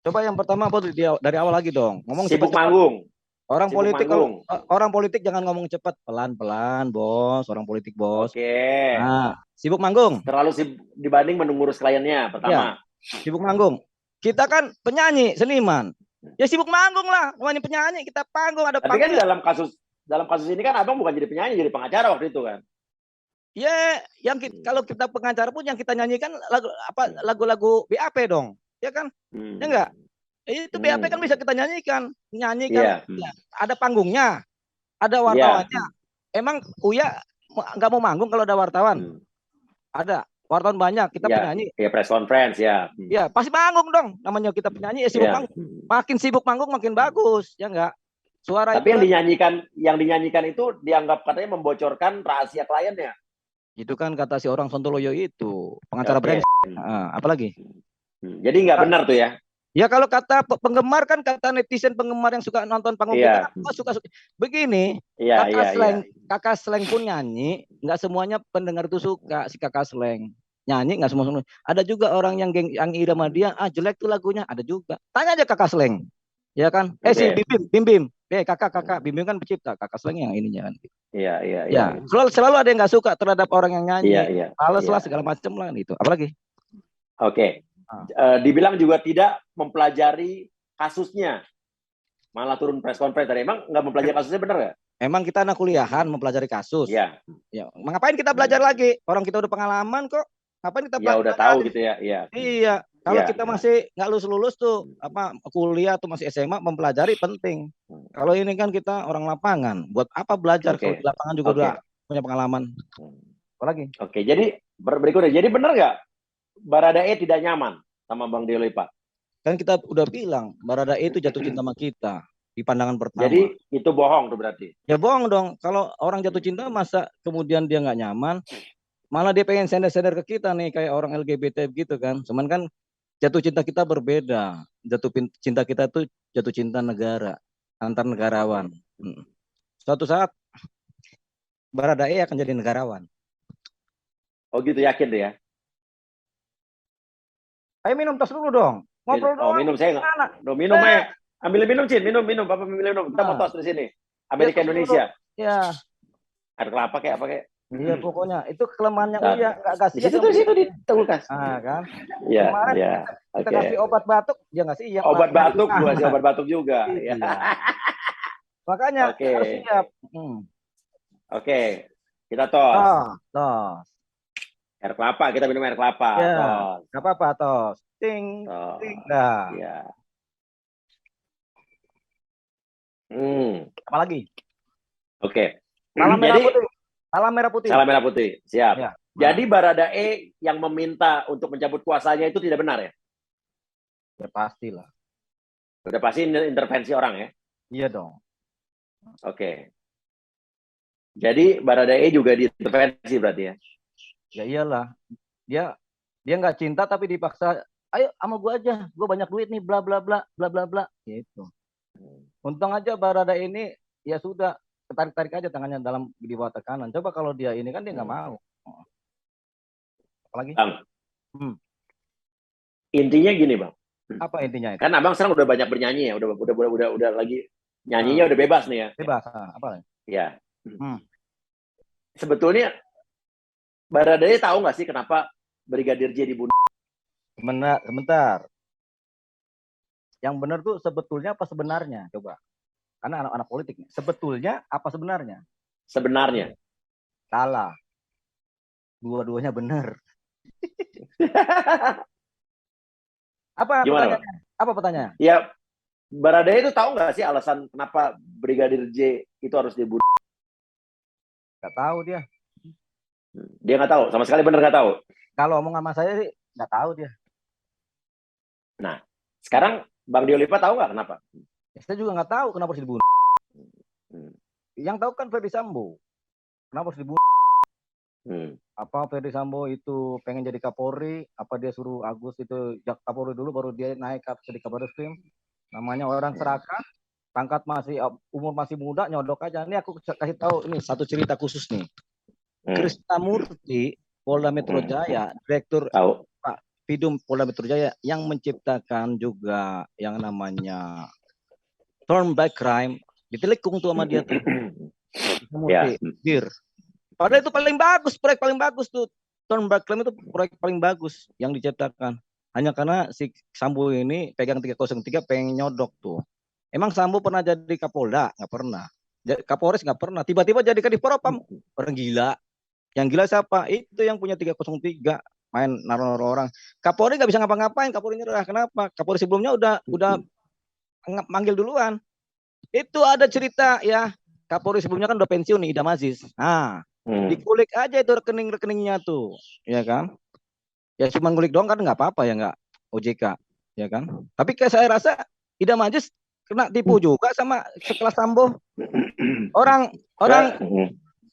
Coba yang pertama dari awal lagi dong. Ngomong sibuk manggung. Orang politik jangan ngomong cepat, pelan-pelan, Bos. Orang politik, Bos. Nah, sibuk manggung. Terlalu dibanding mengurus kliennya, pertama. Sibuk manggung. Kita kan penyanyi, seniman. Ya sibuk manggung lah. Namanya penyanyi, kita panggung, ada panggung. Tapi kan dalam kasus ini kan Abang bukan jadi penyanyi, jadi pengacara waktu itu kan. Ya, kalau kita pengacara pun yang kita nyanyikan lagu-lagu BAP dong. Ya kan? Ya enggak? Itu BAP kan bisa kita nyanyikan. Ya, ada panggungnya, ada wartawannya. Emang Uya nggak mau manggung kalau ada wartawan? Ada. Wartawan banyak, kita penyanyi. Ya, press conference ya. Ya, pasti manggung dong. Namanya kita penyanyi, sibuk manggung. Makin sibuk manggung makin bagus, ya enggak? Suara tapi itu yang dinyanyikan itu dianggap katanya membocorkan rahasia kliennya. Itu kan kata si orang Sontoloyo itu, pengacara brengsek. Apalagi? Jadi nggak benar tuh ya? Ya kalau kata penggemar kan, kata netizen penggemar yang suka nonton panggung kita, suka begini. Kakak Sleng pun nyanyi, nggak semuanya pendengar itu suka si kakak Sleng nyanyi, nggak semua. Ada juga orang yang iri sama dia, jelek tuh lagunya, ada juga. Tanya aja kakak Sleng, ya kan? Si Bim, kakak Bim kan pencipta, kakak Sleng yang ininya kan. Iya. Selalu ada yang nggak suka terhadap orang yang nyanyi, males lah segala macam lah itu. Apalagi? Oke. Dibilang juga tidak mempelajari kasusnya, malah turun press conference. Emang nggak mempelajari kasusnya, benar nggak? Emang kita anak kuliahan mempelajari kasus. Ya. Ngapain kita belajar lagi? Orang kita udah pengalaman kok. Ngapain kita belajar? Ya udah tahu gitu ya. Iya. Kalau kita masih nggak lulus tuh, kuliah atau masih SMA, mempelajari penting. Kalau ini kan kita orang lapangan, buat apa belajar kalau di lapangan juga udah punya pengalaman. Apalagi? Oke, jadi berikutnya. Jadi benar nggak Baradae tidak nyaman sama Bang Deolipa? Kan kita udah bilang Baradae itu jatuh cinta sama kita di pandangan pertama. Jadi itu bohong tuh berarti? Ya bohong dong. Kalau orang jatuh cinta, masa kemudian dia nggak nyaman, malah dia pengen sender-sender ke kita nih, kayak orang LGBT gitu kan. Cuman kan jatuh cinta kita berbeda. Jatuh cinta kita tuh jatuh cinta negara, antar negarawan. Suatu saat Baradae akan jadi negarawan. Oh gitu, yakin deh ya? Ayo minum tos dulu dong. Ngobrol dong. Minum saya nggak. Minum aja. Ambil minum, Cin. Minum. Papa minum. Kita mau tos di sini. Amerika Indonesia. Ya. Air kelapa kayak apa kayak? Iya, pokoknya itu kelemahannya Uya, nggak kasih. Situ di kulkas. Kan. Iya. Kemarin kita kasih obat batuk, dia nggak sih? Obat batuk, gua kasih obat batuk juga. Iya. Makanya harus siap. Oke. Kita tos. Tos. Air kelapa, kita minum air kelapa. Ya, nggak apa-apa, tos. Ting. Dah. Ya. Apa lagi? Oke. Salam merah putih. Salam merah putih. Siap. Ya. Jadi Baradae yang meminta untuk mencabut kuasanya itu tidak benar ya? Ya pastilah. Sudah pasti intervensi orang ya? Iya dong. Oke. Jadi Baradae juga diintervensi berarti ya? Ya iyalah, dia nggak cinta tapi dipaksa, ayo sama gue aja, gue banyak duit nih, bla bla bla bla bla bla, gitu. Untung aja Baradae ini ya sudah tarik aja tangannya dalam di bawah tekanan. Coba kalau dia ini kan dia nggak mau. Apalagi? Bang. Intinya gini bang. Apa intinya itu? Kan abang sekarang udah banyak bernyanyi ya, udah lagi nyanyinya udah bebas nih ya. Bebas, apa? Ya. Sebetulnya Baradae tahu nggak sih kenapa Brigadir J dibunuh? Sebentar. Yang benar tuh sebetulnya apa sebenarnya? Coba. Karena anak-anak politik nih. Sebetulnya apa sebenarnya? Sebenarnya. Salah. Dua-duanya benar. Apa pertanyaannya? Apa pertanyaannya? Ya, Baradae itu tahu nggak sih alasan kenapa Brigadir J itu harus dibunuh? Nggak tahu dia. Dia nggak tahu, sama sekali benar nggak tahu. Kalau omong sama saya sih nggak tahu dia. Nah, sekarang Bang Deolipa tahu nggak kenapa? Ya, saya juga nggak tahu kenapa harus dibunuh. Yang tahu kan Ferdy Sambo. Kenapa harus dibunuh? Apa Ferdy Sambo itu pengen jadi Kapolri? Apa dia suruh Agus itu Kapolri dulu baru dia naik jadi Kabarreskrim? Namanya orang serakah, pangkat umur masih muda, nyodok aja. Ini aku kasih tahu ini satu cerita khusus nih. Krisnamurti Polda Metro Jaya, Direktur Pak Pidum Polda Metro Jaya yang menciptakan juga yang namanya Turn Back Crime, ditelikung tuh sama dia tuh. Padahal itu proyek paling bagus tuh. Turn Back Crime itu proyek paling bagus yang diciptakan. Hanya karena si Sambo ini pegang 303 pengen nyodok tuh. Emang Sambo pernah jadi Kapolda? Nggak pernah. Kapolres nggak pernah. Tiba-tiba jadi Kadif Propam. Orang gila. Yang gila siapa? Itu yang punya 303 main naruh orang. Kapolri nggak bisa ngapa-ngapain. Kapolri nyerah. Kenapa? Kapolri sebelumnya udah manggil duluan. Itu ada cerita ya. Kapolri sebelumnya kan udah pensiun nih, Idam Aziz. Nah, dikulik aja itu rekening-rekeningnya tuh, ya kan? Ya cuma ngulik doang kan nggak apa-apa ya, nggak OJK, ya kan? Tapi kayak saya rasa Idam Aziz kena tipu juga sama sekelas Sambo. Orang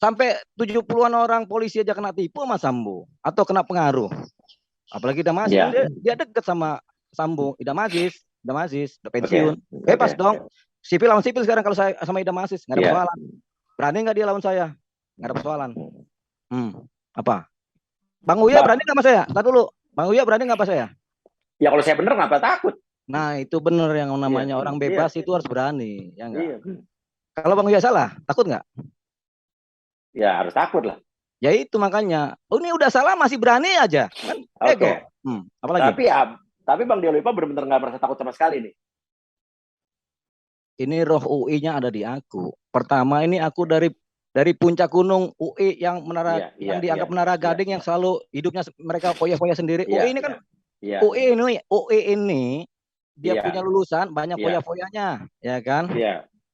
sampai 70-an orang polisi aja kena tipu sama Sambo atau kena pengaruh. Apalagi Damasis, kan dia deket sama Sambo. Idam Aziz udah pensiun. Bebas dong. Sipil lawan sipil sekarang kalau saya sama Idam Aziz, nggak ada persoalan. Berani nggak dia lawan saya? Nggak ada persoalan. Apa? Bang Uya berani nggak sama saya? Tadi dulu. Bang Uya berani nggak sama saya? Ya kalau saya bener ngapa takut? Nah itu bener yang namanya orang bebas itu harus berani. Ya enggak? Kalau Bang Uya salah, takut nggak? Ya harus takut lah. Ya itu makanya. Oh ini udah salah masih berani aja. Kan ego. Apalagi? Tapi Bang Deolipa benar-benar nggak merasa takut sama sekali nih. Ini roh UI-nya ada di aku. Pertama ini aku dari puncak gunung UI yang yang dianggap Menara Gading yang selalu hidupnya mereka foya-foya sendiri. UI ini kan UI ini dia punya lulusan banyak foya-foyanya, ya kan?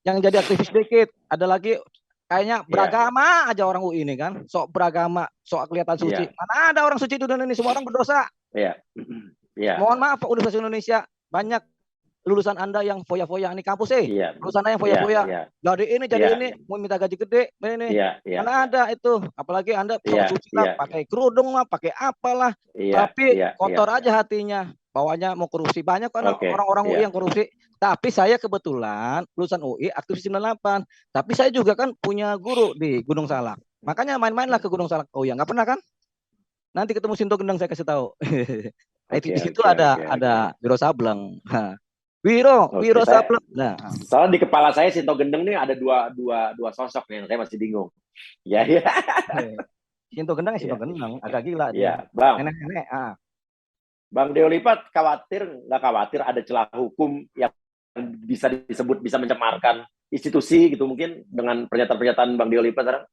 Yang jadi aktivis dikit. Ada lagi kayaknya beragama aja orang UI ini kan. Sok beragama, sok kelihatan suci. Mana ada orang suci di dunia ini, semua orang berdosa. Mohon maaf Pak Universitas Indonesia, banyak lulusan Anda yang foya-foya ini kampus lulusan Anda yang foya-foya. Jadi ini mau minta gaji gede ini. Mana ada itu, apalagi Anda suci lah, pakai kerudung lah, pakai apalah. Tapi kotor aja hatinya. Bawahnya mau korupsi, banyak kan orang-orang UI yang korupsi. Tapi saya kebetulan lulusan UI aktivis 98. Tapi saya juga kan punya guru di Gunung Salak. Makanya main-mainlah ke Gunung Salak. Oh ya, nggak pernah kan? Nanti ketemu Sinto Gendang saya kasih tahu. Di situ ada Wiro Sableng. Wiro Sableng. Nah, soalnya di kepala saya Sinto Gendang nih ada dua sosok yang saya masih bingung. Ya. Sinto Gendang Gendang, agak gila. Iya, Bang. Nenek-nenek. Bang Deolipa nggak khawatir ada celah hukum yang bisa disebut bisa mencemarkan institusi gitu mungkin dengan pernyataan-pernyataan Bang Deolipa sekarang?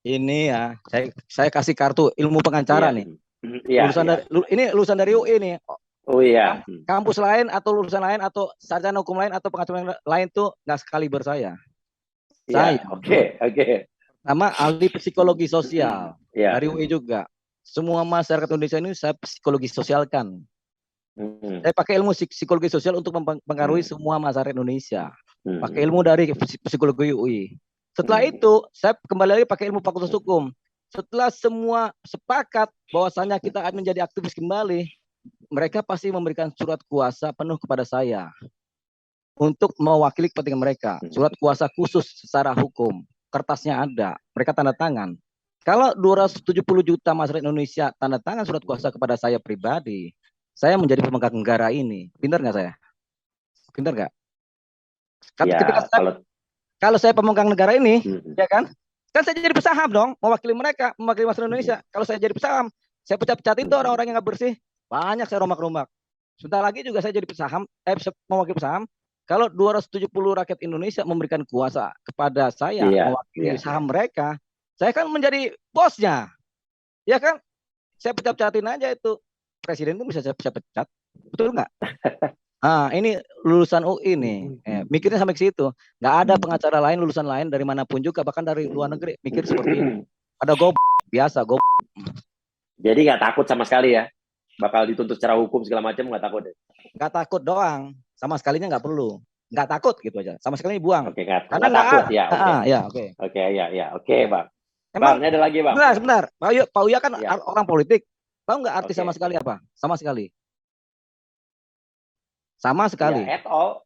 Ini ya, saya kasih kartu ilmu pengacara nih. Lulusan dari UI nih. Oh iya. Kampus lain atau lulusan lain atau sarjana hukum lain atau pengacara lain tuh nggak sekali bersaya. Saya. Oke. Sama ahli psikologi sosial dari UI juga. Semua masyarakat Indonesia ini saya psikologi sosialkan. Saya pakai ilmu psikologi sosial untuk mempengaruhi semua masyarakat Indonesia. Pakai ilmu dari psikologi UI. Setelah itu, saya kembali lagi pakai ilmu fakultas hukum. Setelah semua sepakat bahwasanya kita akan menjadi aktivis kembali, mereka pasti memberikan surat kuasa penuh kepada saya untuk mewakili kepentingan mereka. Surat kuasa khusus secara hukum. Kertasnya ada, mereka tanda tangan. Kalau 270 juta masyarakat Indonesia tanda tangan surat kuasa kepada saya pribadi, saya menjadi pemegang negara ini. Pintar nggak saya? Pintar nggak? Kalau saya pemegang negara ini, ya kan saya jadi pesaham dong, mewakili mereka, mewakili masyarakat Indonesia. Kalau saya jadi pesaham, saya pecat-pecat itu orang-orang yang nggak bersih, banyak saya rombak-rombak. Sebentar lagi juga saya jadi pesaham, mewakili pesaham. Kalau 270 rakyat Indonesia memberikan kuasa kepada saya, mewakili saham mereka, saya kan menjadi bosnya, ya kan? Saya pecat-pecatin aja itu. Presiden itu bisa saya pecat, betul nggak? Nah, ini lulusan UI nih, mikirnya sampai ke situ. Nggak ada pengacara lain, lulusan lain dari manapun juga, bahkan dari luar negeri, mikir seperti ini. Ada biasa. Jadi nggak takut sama sekali ya? Bakal dituntut secara hukum segala macam, nggak takut deh? Nggak takut doang, sama sekalinya nggak perlu. Nggak takut gitu aja, sama sekali buang. Karena nggak takut ya. Oke, Bang. Emang, Bang, ini ada lagi, Bang. Sebentar. Pak Uya kan orang politik. Tahu nggak arti sama sekali apa? Sama sekali. Sama sekali. Ya, at all.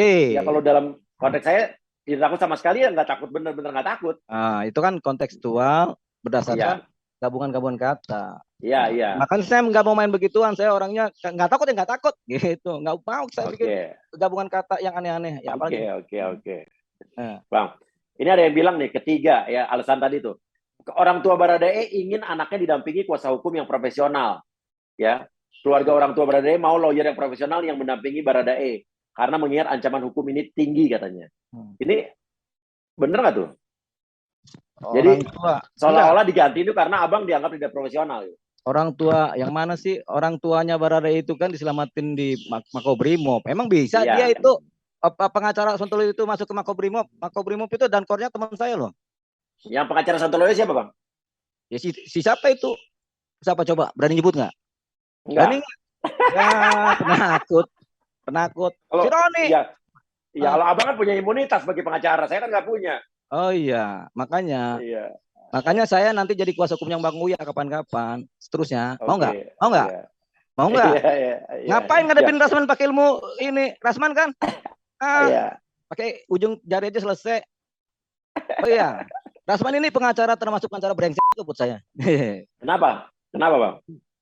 Ya kalau dalam konteks saya tidak takut sama sekali, ya nggak takut, bener-bener nggak takut. Itu kan kontekstual berdasarkan gabungan-gabungan kata. Iya. Makanya saya nggak mau main begituan. Saya orangnya nggak takut gitu. Nggak mau saya bikin gabungan kata yang aneh-aneh. Ya, Oke. Bang, ini ada yang bilang nih ketiga ya alasan tadi tuh. Orang tua Baradae ingin anaknya didampingi kuasa hukum yang profesional. Ya. Keluarga orang tua Baradae mau lawyer yang profesional yang mendampingi Baradae karena mengingat ancaman hukum ini tinggi katanya. Ini bener nggak tuh? Jadi seolah-olah diganti itu karena abang dianggap tidak profesional. Orang tua yang mana sih? Orang tuanya Baradae itu kan diselamatin di Makobrimob. Emang bisa dia itu pengacara Sontoloyo itu masuk ke Makobrimob? Makobrimob itu dan kornya teman saya loh. Yang pengacara Sontoloyo siapa, Bang? Ya si siapa itu? Siapa coba? Berani nyebut nggak? Berani nggak? Ya, penakut. Kalau, si Roni. Ya, kalau abang kan punya imunitas bagi pengacara. Saya kan nggak punya. Oh iya, makanya Iya. makanya saya nanti jadi kuasa hukumnya Bang Uya kapan-kapan. Seterusnya. Mau nggak? Oke. Mau nggak? Iya. Mau nggak? Iya, iya, iya. Ngapain Siap. ngadepin Rasman pakai ilmu ini? Rasman kan? Ah, Iya. pakai ujung jari aja selesai. Oh iya, Rasman ini pengacara termasuk pengacara brengsek itu buat saya. Kenapa? Kenapa, Bang?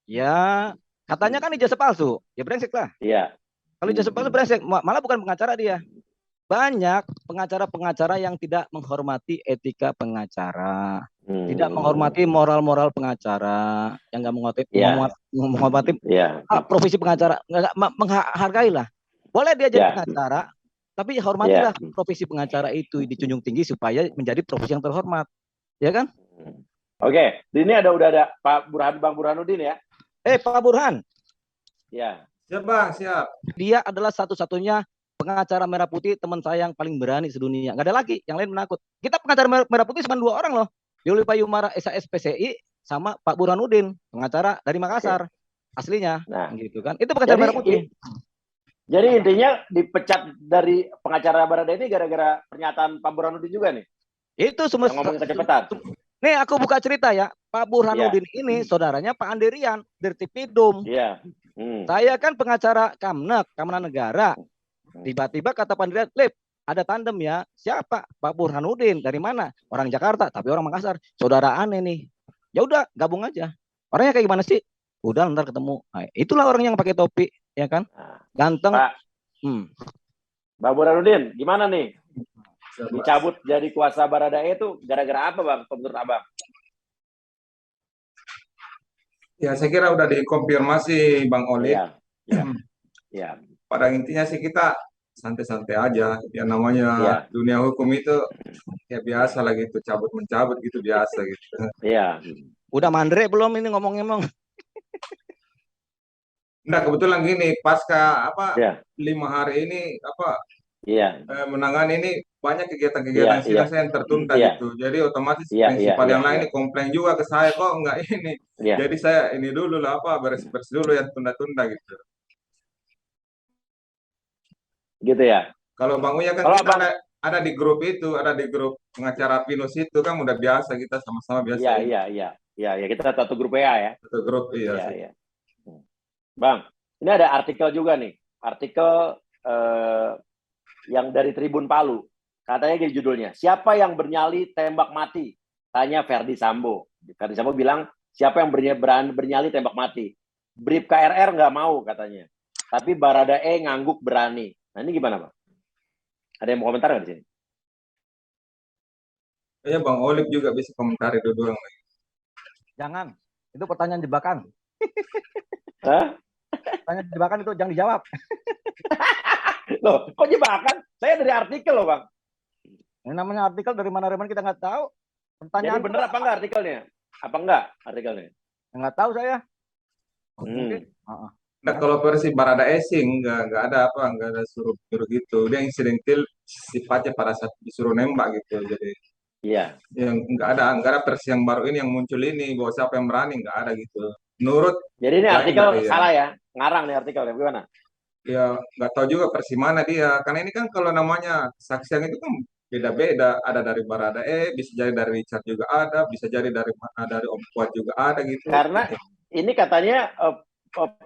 Ya, katanya kan ijazah palsu. Ya brengsek lah. Iya. Kalau ijazah palsu brengsek, malah bukan pengacara dia. Banyak pengacara-pengacara yang tidak menghormati etika pengacara, tidak menghormati moral-moral pengacara, yang nggak menghormati Iya. profesi pengacara, nggak menghargai lah. Boleh dia jadi Iya. pengacara, tapi Iya. hormatilah profesi pengacara itu dijunjung tinggi supaya menjadi profesi yang terhormat, ya kan? Oke, ini udah ada Pak Burhan, Bang Burhanuddin ya. Pak Burhan. Ya. Siap Bang, siap. Dia adalah satu-satunya pengacara merah putih teman saya yang paling berani sedunia. Nggak ada lagi, yang lain menakut. Kita pengacara merah putih cuma 2 orang loh. Yuli Payumara SAS PCI sama Pak Burhanuddin, pengacara dari Makassar. Aslinya, gitu kan. Itu pengacara merah putih. Jadi intinya dipecat dari pengacara Barada ini gara-gara pernyataan Pak Burhanuddin juga nih? Itu semua ngomong kecepatan. Nih aku buka cerita ya. Pak Burhanuddin ini saudaranya Pak Andirian dari Tipidum. Iya. Saya kan pengacara Keamanan Negara. Tiba-tiba kata Pak Andirian, Lip, ada tandem ya. Siapa? Pak Burhanuddin. Dari mana? Orang Jakarta, tapi orang Makassar. Saudara aneh nih. Ya udah, gabung aja. Orangnya kayak gimana sih? Udah ntar ketemu. Nah, itulah orang yang pakai topi, ya kan? Ganteng. Pak Burhanuddin, gimana nih? Dicabut jadi kuasa Baradae itu gara-gara apa, Bang? Menurut Abang? Ya, saya kira udah dikonfirmasi Bang Oli. Ya. Pada intinya sih kita santai-santai aja. Ya namanya dunia hukum itu ya biasa lah gitu, cabut mencabut gitu biasa gitu. Iya. Udah mandre belum ini ngomong-ngomong? Nah, kebetulan gini, pasca 5 hari ini menangani ini banyak kegiatan-kegiatan sidang saya yang tertunda gitu. Jadi otomatis prinsipal yang lain ini komplain juga ke saya, kok enggak ini. Jadi saya ini dulu lah beres-beres dulu yang tunda-tunda gitu. Gitu ya. Kalau Bang Uya kan kita ada di grup itu, ada di grup pengacara Pinus itu kan udah biasa kita sama-sama biasa. Iya, kita satu grup WA ya. Satu grup iya. Bang, ini ada artikel juga nih. Artikel yang dari Tribun Palu. Katanya gini judulnya, siapa yang bernyali tembak mati? Tanya Ferdi Sambo. Ferdi Sambo bilang, siapa yang bernyali tembak mati? Brib KRR nggak mau katanya. Tapi Baradae ngangguk berani. Nah ini gimana, Bang? Ada yang mau komentar nggak di sini? Kayaknya Bang Olive juga bisa komentar itu doang. Jangan, itu pertanyaan jebakan. Hah? Pertanyaan jebakan itu jangan dijawab. Loh, kok jebakan? Saya dari artikel loh, Bang. Ini namanya artikel dari mana kita nggak tahu. Pertanyaan jadi bener apa enggak artikelnya? Apa enggak artikelnya? Nggak tahu saya. Nah, kalau versi Baradae sih nggak ada suruh gitu. Dia insidentil sifatnya pada saat disuruh nembak gitu. Jadi yang nggak ada versi yang baru ini yang muncul ini bahwa siapa yang berani nggak ada gitu. Jadi ini artikel salah ya? Ngarang nih artikelnya gimana? Ya nggak tahu juga versi mana dia. Karena ini kan kalau namanya kesaksian itu kan beda-beda. Ada dari Baradae, bisa jadi dari Richard juga ada, bisa jadi dari Om Kuat juga ada gitu. Karena ini katanya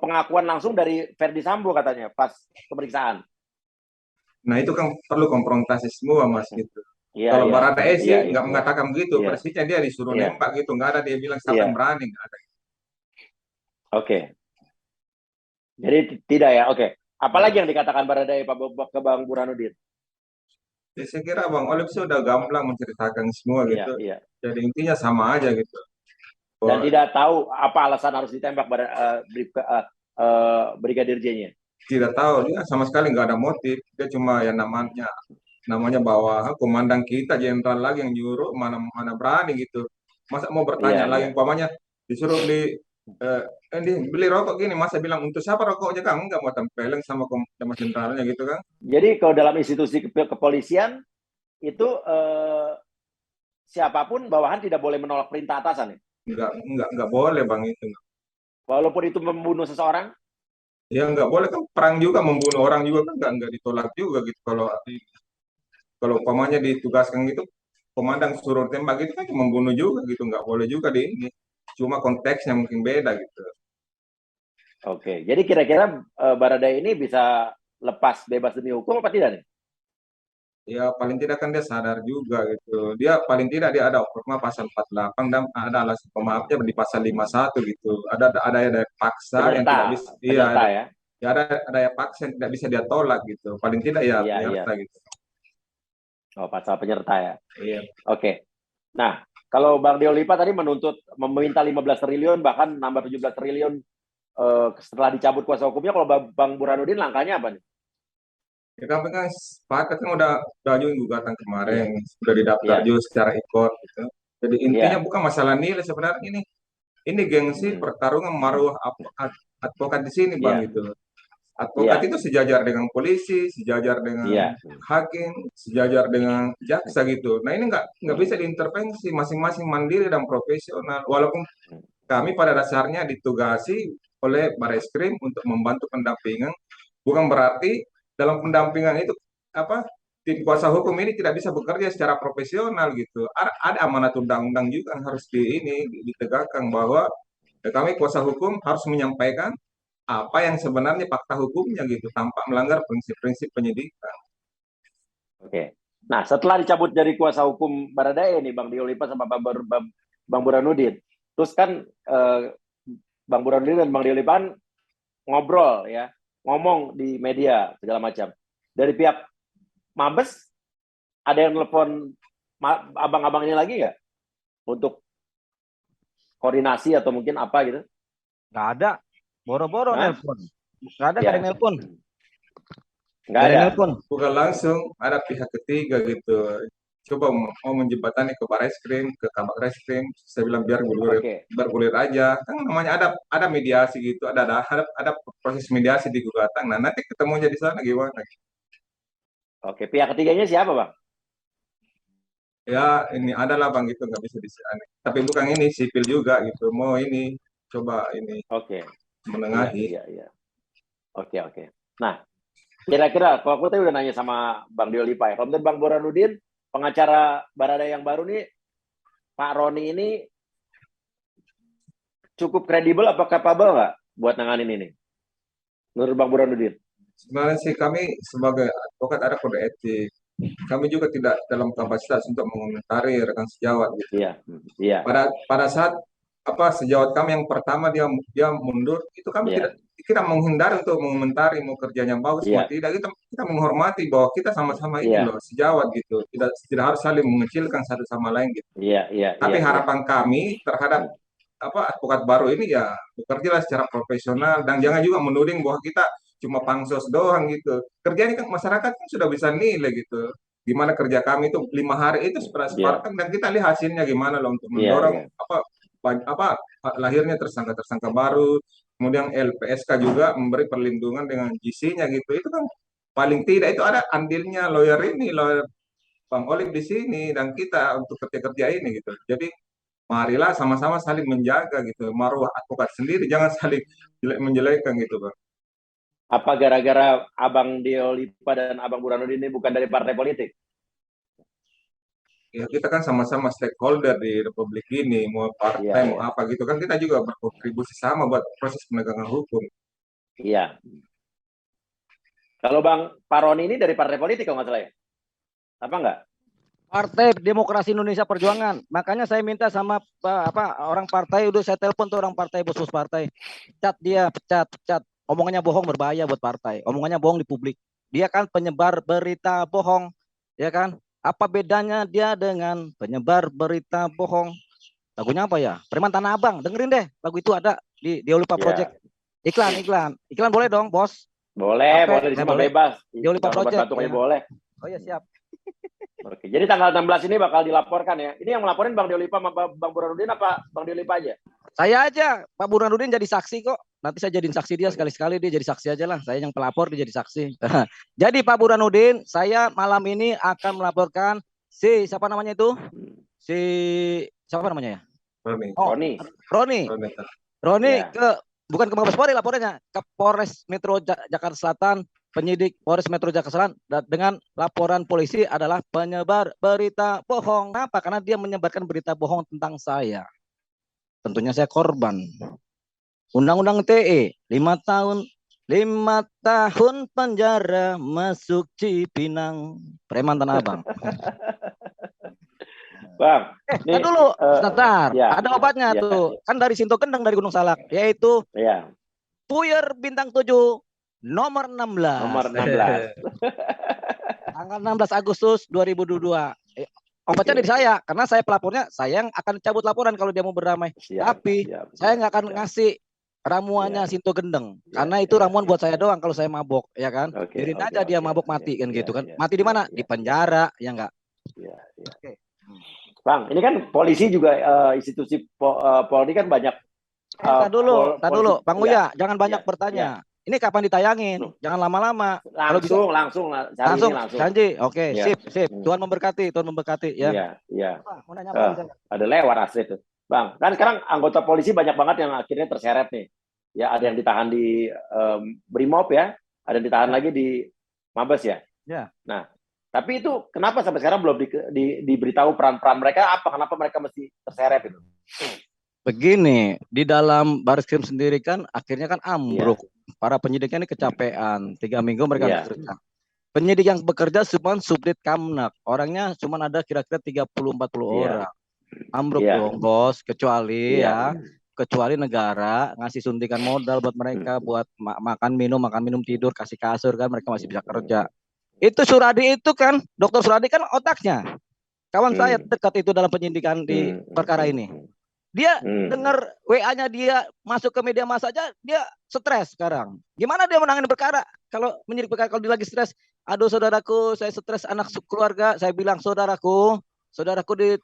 pengakuan langsung dari Ferdi Sambo katanya pas pemeriksaan. Nah itu kan perlu konfrontasi semua Mas gitu. Kalau Baradae sih nggak mengatakan begitu, persisnya dia disuruh nembak gitu, nggak ada dia bilang siapa yang berani, nggak ada. Oke. Jadi tidak ya, oke. Apalagi yang dikatakan Baradae ke Bang Burhanuddin? Ya, saya kira Bang Olive sudah gamblang menceritakan semua gitu. Jadi intinya sama aja gitu. Dan tidak tahu apa alasan harus ditembak Brigadir J-nya? Tidak tahu, dia sama sekali nggak ada motif. Dia cuma ya namanya bahwa komandan kita jenderal lagi yang nyuruh, mana berani gitu. Masa mau bertanya lagi umpamanya disuruh beli rokok gini, masa bilang untuk siapa rokoknya kan nggak mau tempelin sama jenderalnya gitu kan. Jadi kalau dalam institusi kepolisian itu siapapun bawahan tidak boleh menolak perintah atasan ya? Nggak boleh Bang itu. Walaupun itu membunuh seseorang? Ya nggak boleh kan, perang juga membunuh orang juga kan nggak ditolak juga gitu. Kalau umpamanya ditugaskan gitu komandan suruh tembak itu kan cuma membunuh juga gitu, nggak boleh juga di ini. Cuma konteksnya mungkin beda gitu. Oke, jadi kira-kira Baradae ini bisa lepas bebas demi hukum apa tidak nih? Ya paling tidak kan dia sadar juga gitu. Dia paling tidak dia ada norma pasal 48 dan ada alasan pemaafnya di pasal 51 gitu. Ada paksa yang tidak bisa, iya Penyerta ya. ya ada yang paksa yang tidak bisa dia tolak gitu. Paling tidak ya Iya, iya. penyerta gitu. Oh, pasal penyerta ya. Iya. Oke. Nah, kalau Bang Deolipa tadi meminta 15 triliun bahkan nambah 17 triliun setelah dicabut kuasa hukumnya, kalau Bang Burhanuddin langkahnya apa nih? Ya kami kan sepakat kan udah ajuin gugatan kemarin, Iya. sudah didaftar Iya. juga secara ikut gitu. Jadi intinya Iya. bukan masalah nilai sebenarnya ini gengsi pertarungan maruah advokat di sini Bang Iya. gitu. Advokat Iya. itu sejajar dengan polisi, sejajar dengan Iya. hakim, sejajar dengan jaksa gitu. Nah ini nggak bisa diintervensi, masing-masing mandiri dan profesional. Walaupun kami pada dasarnya ditugasi oleh Bareskrim untuk membantu pendampingan, bukan berarti dalam pendampingan itu apa tim kuasa hukum ini tidak bisa bekerja secara profesional gitu. Ada amanat undang-undang juga yang harus ditegakkan bahwa kami kuasa hukum harus menyampaikan apa yang sebenarnya fakta hukumnya gitu tanpa melanggar prinsip-prinsip penyidikan. Oke. Nah, setelah dicabut dari kuasa hukum Baradae nih Bang Deolipa sama Bang Burhanuddin, terus kan Bang Burhanuddin dan Bang Deolipa ngobrol ya, ngomong di media segala macam. Dari pihak Mabes ada yang telepon abang-abang ini lagi nggak untuk koordinasi atau mungkin apa gitu? Nggak ada. Boro-boro nelpon. Nggak ada, nggak ada nelpon. Nggak ada. Bukan langsung, ada pihak ketiga gitu. Coba mau menjembatani ke Bareskrim, ke Kabak Reskrim, saya bilang biar bergulir aja. Kan namanya ada mediasi gitu, ada proses mediasi di gugatan. Nah nanti ketemunya di sana gimana? Oke, pihak ketiganya siapa Bang? Ya ini adalah Bang gitu, nggak bisa disini. Tapi bukan ini sipil juga gitu. Mau ini coba ini menengahi. Iya. Oke. Nah, kira-kira kalau aku tadi udah nanya sama Bang Deolipa ya. Kalau menurut Bang Burhanuddin, pengacara Baradae yang baru nih, Pak Roni ini cukup kredibel apa capable nggak buat nanganin ini? Menurut Bang Burhanuddin? Sebenarnya sih kami sebagai advokat ada kode etik. Kami juga tidak dalam kapasitas untuk mengomentari rekan sejawat gitu. Iya. Pada saat sejawat kami yang pertama dia mundur, itu kami tidak menghindari untuk mengomentari mau kerjanya bagus mau tidak. Kita menghormati bahwa kita sama-sama ini loh sejawat gitu. Tidak harus saling mengecilkan satu sama lain gitu. Tapi harapan kami terhadap advokat baru ini ya bekerjalah secara profesional dan jangan juga menuding bahwa kita cuma pansos doang gitu. Kerjanya kan masyarakat kan sudah bisa nilai gitu. Gimana kerja kami itu 5 hari itu sepakat dan kita lihat hasilnya gimana loh untuk mendorong lahirnya tersangka-tersangka baru. Kemudian LPSK juga memberi perlindungan dengan GC-nya gitu. Itu kan paling tidak itu ada andilnya lawyer Bang Olive di sini dan kita untuk kerja-kerja ini gitu. Jadi marilah sama-sama saling menjaga gitu. Maruah advokat sendiri jangan saling menjelekkan gitu, Bang. Apa gara-gara Abang Deolipa dan Abang Burhanuddin ini bukan dari partai politik? Ya kita kan sama-sama stakeholder di Republik ini, mau partai mau apa gitu kan kita juga berkontribusi sama buat proses penegakan hukum. Iya. Kalau Bang Paroni ini dari partai politik kalau nggak salah ya? Apa enggak? Partai Demokrasi Indonesia Perjuangan. Makanya saya minta sama orang partai, udah saya telepon tuh orang partai, bos partai. Pecat dia, pecat. Omongannya bohong berbahaya buat partai. Omongannya bohong di publik. Dia kan penyebar berita bohong, ya kan? Apa bedanya dia dengan penyebar berita bohong? Lagunya apa ya? Preman Tanah Abang. Dengerin deh, lagu itu ada di Deolipa Project. Iklan boleh dong, bos? Boleh disini bebas. Deolipa Project. Boleh. Oh ya siap. Oke, jadi tanggal 16 ini bakal dilaporkan ya. Ini yang melaporin Bang Deolipa sama Bang Burhanuddin apa Bang Deolipa aja? Saya aja, Pak Burhanuddin jadi saksi kok. Nanti saya jadiin saksi dia sekali-sekali, dia jadi saksi aja lah. Saya yang pelapor, dia jadi saksi. Jadi Pak Burhanuddin, saya malam ini akan melaporkan siapa namanya itu? Siapa namanya ya? Roni ke bukan ke Mabes Polri laporannya, ke Polres Metro Jakarta Selatan penyidik Polres Metro Jakarta Selatan dengan laporan polisi adalah penyebar berita bohong. Kenapa? Karena dia menyebarkan berita bohong tentang saya. Tentunya saya korban. Undang-undang TE 5 tahun penjara masuk Cipinang, preman Tanah Abang. Bang, dulu, sebentar. ya, ada obatnya tuh. Kan dari Sinto Gendeng dari Gunung Salak, yaitu Puyer bintang 7 nomor 16. Nomor 16. Tanggal 16 Agustus 2022. Obatnya dari saya, karena saya pelapornya, saya yang akan cabut laporan kalau dia mau berdamai. Tapi saya nggak akan ngasih ramuannya Sinto Gendeng, karena itu ramuan buat saya doang kalau saya mabok, ya kan? Biarin aja dia mabok mati kan gitu kan? Mati di mana? Di penjara, ya enggak? Bang, ini kan polisi juga institusi Polri kan banyak. Tadi dulu, Bang Uya, jangan banyak bertanya. Ini kapan ditayangin? Jangan lama-lama. Langsung. Janji. Oke, sip. Tuhan memberkati, ya. Iya. Mau nanya apa? Ada lewat asli itu. Bang, kan sekarang anggota polisi banyak banget yang akhirnya terseret nih. Ya, ada yang ditahan di Brimob ya, ada yang ditahan lagi di Mabes ya. Ya. Nah, tapi itu kenapa sampai sekarang belum diberitahu peran-peran mereka apa? Kenapa mereka mesti terseret itu? Begini, di dalam Bareskrim sendiri kan akhirnya kan ambruk. Para penyidiknya ini kecapean. 3 minggu mereka bekerja. Penyidik yang bekerja cuma subdit Kamnak. Orangnya cuma ada kira-kira 30-40 orang. Ambruk dong, bos. Kecuali negara ngasih suntikan modal buat mereka, buat makan minum tidur, kasih kasur kan, mereka masih bisa kerja. Itu Suradi itu kan, Dokter Suradi kan otaknya. Kawan saya dekat itu dalam penyidikan di perkara ini. Dia dengar WA-nya dia masuk ke media massa aja, dia stres sekarang. Gimana dia menangani perkara? Kalau menyidik perkara, kalau dia lagi stres, aduh saudaraku, saya stres anak keluarga, saya bilang saudaraku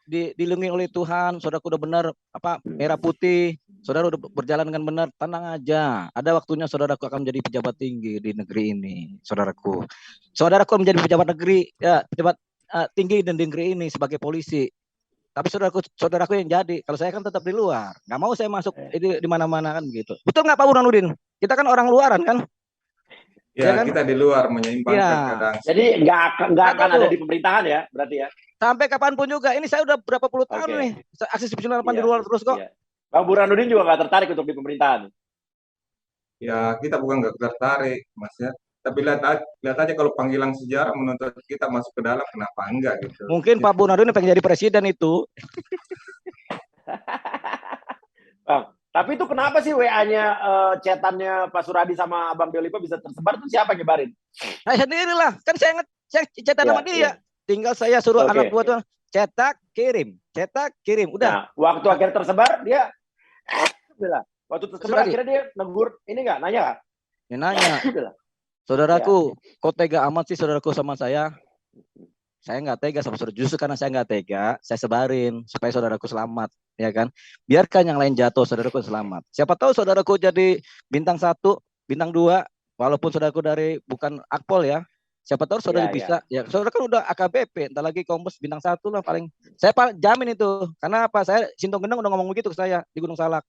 dilindungi oleh Tuhan, saudaraku udah benar merah putih, saudara udah berjalan dengan benar, tenang aja. Ada waktunya saudaraku akan menjadi pejabat tinggi di negeri ini, saudaraku. Saudaraku menjadi pejabat negeri, pejabat tinggi di negeri ini sebagai polisi. Tapi saudaraku yang jadi. Kalau saya kan tetap di luar. Nggak mau saya masuk di mana-mana kan gitu. Betul nggak Pak Burhanuddin? Kita kan orang luaran kan? Ya kan? Kita di luar menyeimbangkan kadang. Jadi nggak akan ada di pemerintahan ya, berarti ya? Sampai kapanpun juga. Ini saya udah berapa puluh tahun nih. Aksi 98 di luar terus kok. Pak Burhanuddin juga nggak tertarik untuk di pemerintahan? Ya, kita bukan nggak tertarik, Mas ya. Tapi lihat aja kalau panggilan sejarah menuntut kita masuk ke dalam, kenapa enggak gitu. Mungkin Pak Burhanuddin pengen jadi presiden itu. Bang, tapi itu kenapa sih WA-nya, chatannya Pak Suradi sama Bang Dolipa bisa tersebar, itu siapa yang nyebarin? Saya sendirilah, kan saya chatan sama dia. Tinggal saya suruh anak buah tuh cetak kirim, udah. Nah, waktu akhirnya tersebar dia waktu tersebar akhirnya dia negur ini nggak, nanya nggak? Ya, nanya. Saudaraku, kok tega amat sih saudaraku sama saya? Saya nggak tega sama saudara. Justru karena saya nggak tega, saya sebarin supaya saudaraku selamat, ya kan? Biarkan yang lain jatuh, saudaraku selamat. Siapa tahu saudaraku jadi bintang 1, bintang 2, walaupun saudaraku dari bukan Akpol ya. Siapa tahu saudara bisa. Ya, saudara kan udah AKBP, entar lagi Kombes bintang 1 lah paling. Saya jamin itu. Karena apa? Saya Sinto Gendeng udah ngomong begitu ke saya di Gunung Salak.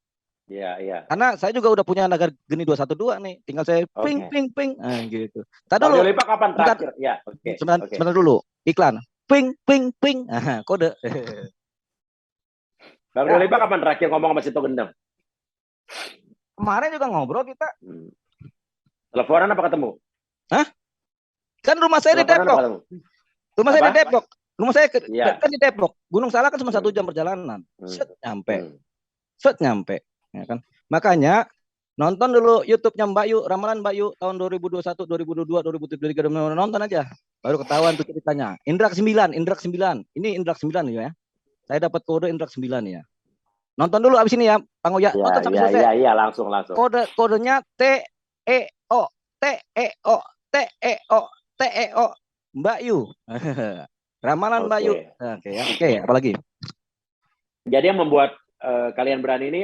Iya. Karena saya juga udah punya Nagar Geni 212 nih. Tinggal saya ping. Gitu. Tadi dulu. Dolipa kapan terakhir? Ya, oke. Sebentar dulu. Iklan. Ping. Kode. Bang Dolipa kapan terakhir ngomong sama Sinto Gendeng? Kemarin juga ngobrol kita. Teleponan apa ketemu? Hah? Kan rumah saya di Depok. Rumah saya di Depok. Kan di Depok. Gunung Salak kan cuma 1 jam perjalanan. Set nyampe. Ya kan? Makanya nonton dulu YouTube-nya Mbak Yu, ramalan Mbak Yu tahun 2021, 2022, 2023 nonton aja. Baru ketahuan tuh ceritanya. Indrak 9. Ini Indrak 9 ya. Saya dapat kode Indrak 9 ya. Nonton dulu abis ini ya, Bang Oya. Nonton sampai selesai. Iya, langsung. Kodenya TEO Mbak Yu. Ramalan Mbak Yu. Oke, apalagi? Jadi yang membuat kalian berani ini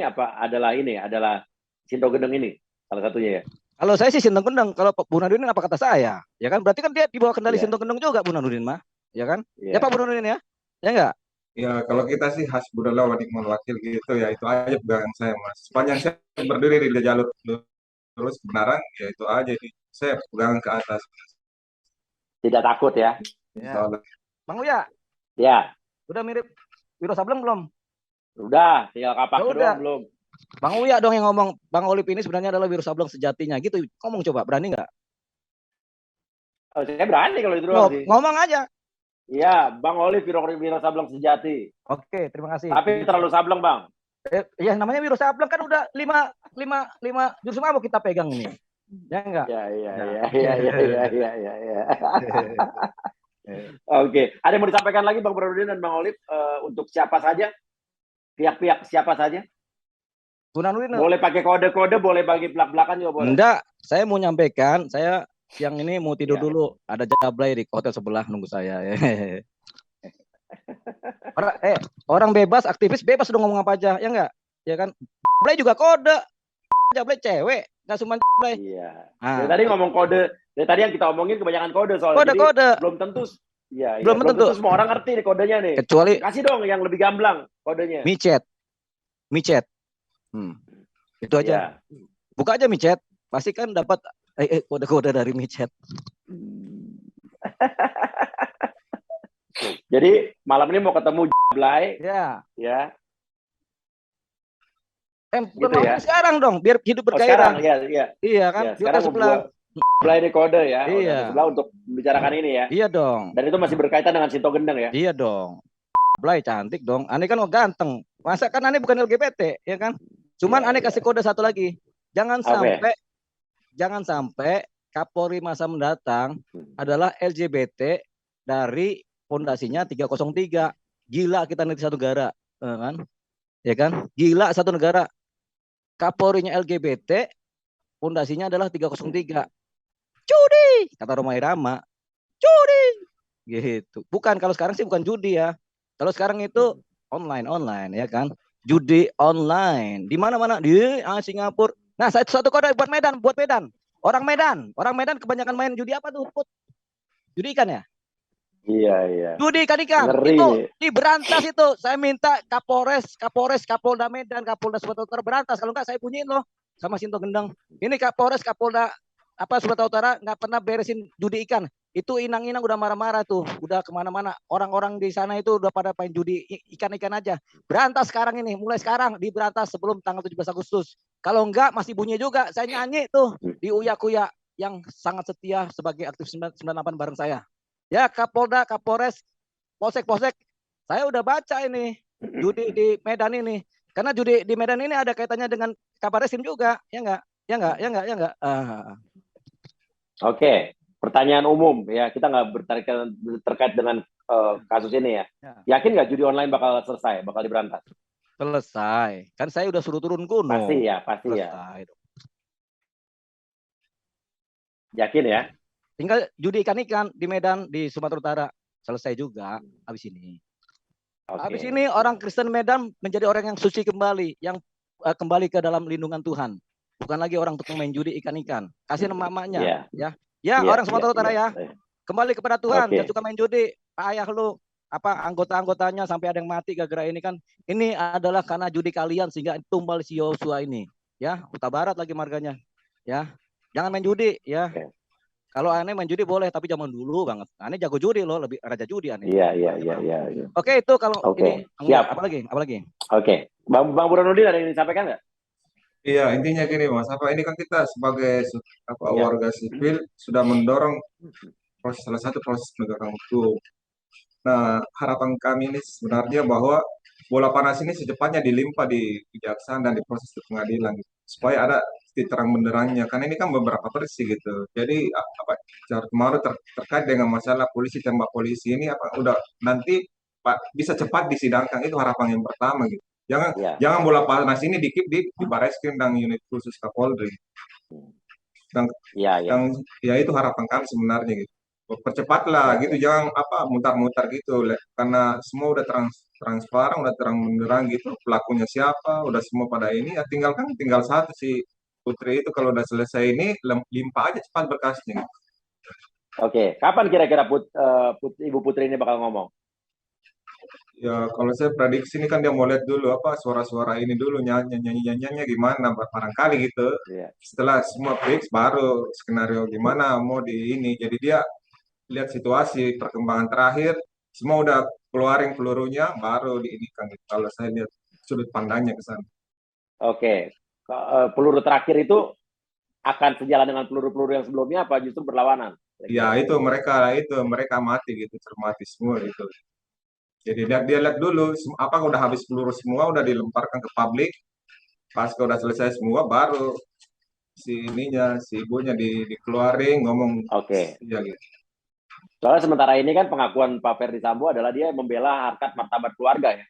adalah Sinto Gendeng ini salah satunya ya. Kalau saya sih Sinto Gendeng, kalau Pak Burhanuddin apa kata saya? Ya kan berarti kan dia di bawah kendali Sinto Gendeng juga Burhanuddin mah. Ya kan? Ya Pak Burhanuddin ya. Ya enggak? Ya kalau kita sih hasbunallah wa ni'mal wakil gitu ya, itu aja pegangan saya Mas. Sepanjang saya berdiri di jalur terus kebenaran ya itu aja. saya pegangan ke atas. Tidak takut ya? Ya. Bang Uya, ya. Udah mirip Wiro Sableng belum? Udah, tinggal kapak doang belum. Bang Uya dong yang ngomong, Bang Olip ini sebenarnya adalah Wiro Sableng sejatinya gitu. Ngomong coba, berani nggak? Oh, saya berani kalau itu doang sih. Ngomong aja. Iya, Bang Olip Wiro Sableng sejati. Oke, terima kasih. Tapi terlalu sableng, Bang. Ya namanya Wiro Sableng kan udah lima jurus mabuk kita pegang ini. Ya enggak? Iya. Oke, ada yang mau disampaikan lagi Bang Burhanuddin dan Bang Olip untuk siapa saja? Pihak-pihak siapa saja? Boleh pakai kode-kode, boleh bagi belak-belakan juga boleh. Enggak, saya mau nyampaikan, saya siang ini mau tidur dulu. Ada Jablay di hotel sebelah nunggu saya. Orang bebas, aktivis bebas dong ngomong apa aja, ya enggak? Ya kan? Jablay juga kode. Jablay cewek, enggak cuma Jablay. Iya. Dari tadi ngomong kode, dari tadi yang kita omongin kebanyakan kode soalnya. Kode. Belum tentu. Iya, belum tentu semua orang ngerti nih kodenya nih. Kecuali kasih dong yang lebih gamblang kodenya. Micet. Itu aja. Ya. Buka aja Micet, pasti kan dapat kode-kode dari Micet. Jadi malam ini mau ketemu Jablay. Ya. Gitu ya. Sekarang dong, biar hidup bergairah. Iya kan? Ya, sekarang sebelah. Jablay di kode ya. Iya. Sebelah untuk membicarakan ini ya. Iya dong. Dan itu masih berkaitan dengan Sinto Gendeng ya. Iya dong. Jablay cantik dong. Ane kan ganteng. Masa kan Ane bukan LGBT, ya kan? Cuman Ane kasih kode satu lagi. Jangan sampai Kapolri masa mendatang adalah LGBT dari fondasinya 303. Gila kita nanti satu negara, kan? Ya kan? Gila satu negara. Kapolrinya LGBT, fondasinya adalah 303. Judi, kata Rhoma Irama. Judi. Gitu. Bukan, kalau sekarang sih bukan judi ya. Kalau sekarang itu online ya kan? Judi online. Di mana-mana di Singapura. Nah, satu kode buat Medan. Orang Medan kebanyakan main judi apa tuh? Judi ikan ya? Iya. Judi ikan. Itu diberantas itu. Saya minta Kapolda Medan, Kapolda Sumatera Utara berantas. Kalau enggak saya bunyiin loh sama Sinto Gendeng. Ini Kapolda Sumatera Utara nggak pernah beresin judi ikan. Itu inang-inang udah marah-marah tuh, udah kemana-mana. Orang-orang di sana itu udah pada main judi ikan-ikan aja. Berantas sekarang ini, mulai sekarang diberantas sebelum tanggal 17 Agustus. Kalau enggak masih bunyi juga, saya nyanyi tuh di Uya-Kuya yang sangat setia sebagai aktif 98 bareng saya. Ya Kapolda, Kapolres, Polsek, saya udah baca ini judi di Medan ini. Karena judi di Medan ini ada kaitannya dengan kabar resim juga, ya enggak? Ya enggak. Oke, pertanyaan umum ya, kita nggak terkait dengan kasus ini ya. Yakin nggak judi online bakal selesai, bakal diberantas? Selesai, kan saya udah suruh turun gunung. Pasti ya. Yakin ya? Tinggal judi ikan di Medan, di Sumatera Utara selesai juga habis ini. Habis ini orang Kristen Medan menjadi orang yang suci kembali, yang kembali ke dalam lindungan Tuhan. Bukan lagi orang tukang main judi ikan-ikan. Kasih nama mamanya, orang Sumatera Utara ya. Kembali kepada Tuhan, jangan suka main judi. Ayah lu, anggota-anggotanya sampai ada yang mati gara-gara ini kan. Ini adalah karena judi kalian sehingga tumbal si Yosua ini. Ya, Huta Barat lagi marganya. Ya, jangan main judi ya. Kalau aneh main judi boleh, tapi zaman dulu banget. Aneh jago judi loh, lebih raja judi aneh. Iya. Oke, itu kalau ini. Siap. Apalagi? Oke. Bang Burhanuddin ada yang disampaikan nggak? Iya, intinya gini Mas, ini kan kita sebagai warga sipil sudah mendorong salah satu proses penegakan hukum. Nah, harapan kami ini sebenarnya bahwa bola panas ini secepatnya dilimpah di kejaksaan dan diproses di pengadilan, supaya ada titik terang benderangnya. Karena ini kan beberapa versi gitu. Jadi kemarin terkait dengan masalah polisi tembak polisi ini udah nanti bisa cepat disidangkan, itu harapan yang pertama gitu. Jangan bola panas ini dikip di Barreskrim dan unit khusus Kapolri. Yang itu harapan kami sebenarnya gitu. Percepatlah gitu, jangan mutar-mutar gitu, karena semua udah transparan, udah terang benderang gitu, pelakunya siapa, udah semua pada ini ya, tinggal satu si Putri itu, kalau udah selesai ini limpah aja cepat berkasnya. Oke, kapan kira-kira Ibu Putri ini bakal ngomong? Ya, kalau saya prediksi ini kan dia mau lihat dulu apa suara-suara ini dulu nyanyi-nyanyinya gimana barangkali gitu. Iya. Setelah semua fix baru skenario gimana mau di ini. Jadi dia lihat situasi perkembangan terakhir semua udah keluarin pelurunya baru di ini kan. Kalau saya lihat sudut pandangnya ke sana. Oke. Peluru terakhir itu akan sejalan dengan peluru-peluru yang sebelumnya apa justru berlawanan? Ya mereka mati gitu, cermati semua gitu. Jadi dia lihat dulu apa udah habis peluru semua udah dilemparkan ke publik. Pas udah selesai semua baru si ibunya dikeluarin ngomong. Oke. Ya gitu. Soalnya sementara ini kan pengakuan Pak Ferdi Sambo adalah dia membela harkat martabat keluarga ya.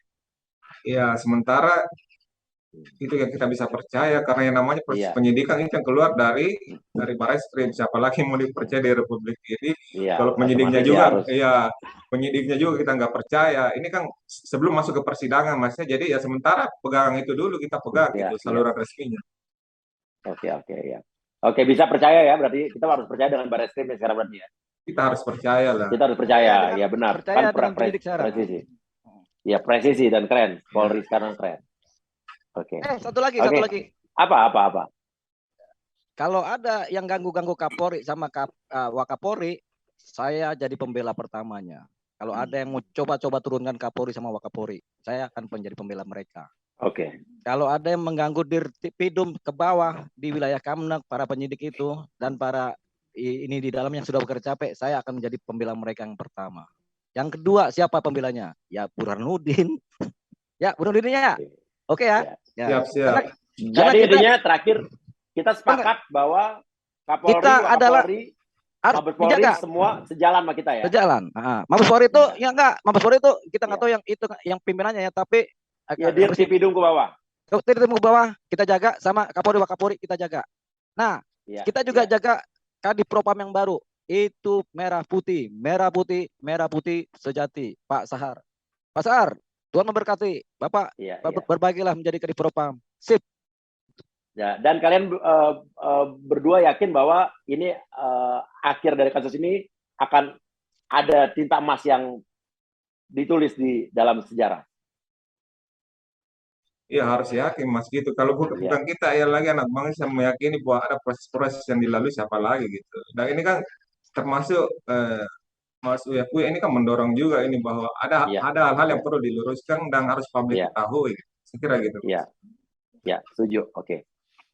Iya, sementara itu yang kita bisa percaya karena yang namanya proses Iya. penyidikan itu yang keluar dari Barreskrim. Siapa lagi mau dipercaya di Republik ini? Iya, Kalau penyidiknya juga, harus. ya penyidiknya juga kita nggak percaya. Ini kan sebelum masuk ke persidangan, masnya. Jadi ya sementara pegang itu dulu kita pegang Iya, itu saluran resminya. Oke, ya. Oke, bisa percaya ya, berarti kita harus percaya dengan Barreskrim ya sekarang berarti ya. Kita harus percaya lah. Kita harus percaya, ya benar. Percaya Kan dengan penyidik sekarang. presisi. Ya presisi dan keren. Polri sekarang keren. Oke. Satu lagi. Apa? Kalau ada yang ganggu-ganggu Kapolri sama Wakapolri, saya jadi pembela pertamanya. Kalau ada yang mau coba-coba turunkan Kapolri sama Wakapolri, saya akan menjadi pembela mereka. Oke. Kalau ada yang mengganggu Dirtipidum ke bawah di wilayah Kamnek, para penyidik itu dan para ini di dalam yang sudah bekerja capek, saya akan menjadi pembela mereka yang pertama. Yang kedua, siapa pembelanya? Ya Burhanuddin. Ya Burhanuddinnya. Oke ya. Siap. Jadi intinya terakhir kita sepakat bahwa Kapolri, Wakapolri, Mabes Polri semua sejalan sama kita ya. Sejalan. Mabes Polri itu ya enggak, Mabes Polri itu kita nggak tahu yang itu yang pimpinannya ya, tapi ya Dirtipidum ke bawah. Dirtipidum ke bawah kita jaga sama Kapolri Wakapolri kita jaga. Nah, kita juga jaga Kadipropam yang baru. Itu merah putih sejati, Pak Sahar. Pak Sahar, Tuhan memberkati. Bapak berbagilah menjadi Kadipropam. Sip. Ya, dan kalian berdua yakin bahwa ini akhir dari kasus ini akan ada tinta emas yang ditulis di dalam sejarah. Iya harus yakin mas gitu. Kalau bukan kita ya lagi anak bangsa meyakini bahwa ada proses-proses yang dilalui siapa lagi gitu. Dan ini kan termasuk Mas Uya ini kan mendorong juga ini bahwa ada hal-hal yang perlu diluruskan dan harus publik ketahui. Saya kira gitu. Ya, setuju.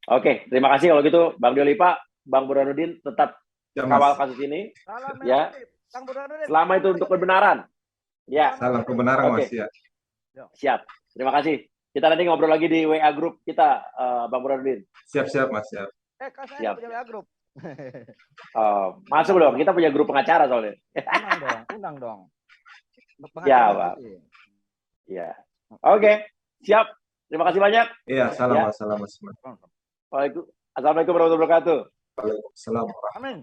Oke, terima kasih kalau gitu Bang Diolipa, Bang Burhanuddin tetap kawal kasus ini. Ya. Selama itu untuk kebenaran. Ya. Salam kebenaran Mas ya. Siap. Terima kasih. Kita nanti ngobrol lagi di WA grup kita, Bang Burhanuddin. Siap Mas. Siap. Saya punya WA grup. Masuk dong, kita punya grup pengacara soalnya. Undang dong. Ya, Pak. Ya. Oke, siap. Terima kasih banyak. Iya, salam Mas. Assalamualaikum warahmatullahi wabarakatuh. Waalaikumsalam. Amin.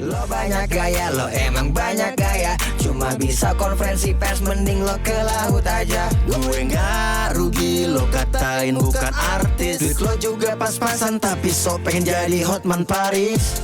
Lo banyak gaya, lo emang banyak gaya. Cuma bisa konferensi pers, mending lo ke laut aja. Gue gak rugi, lo katain bukan artis. Duit lo juga pas-pasan, tapi so pengen jadi Hotman Paris.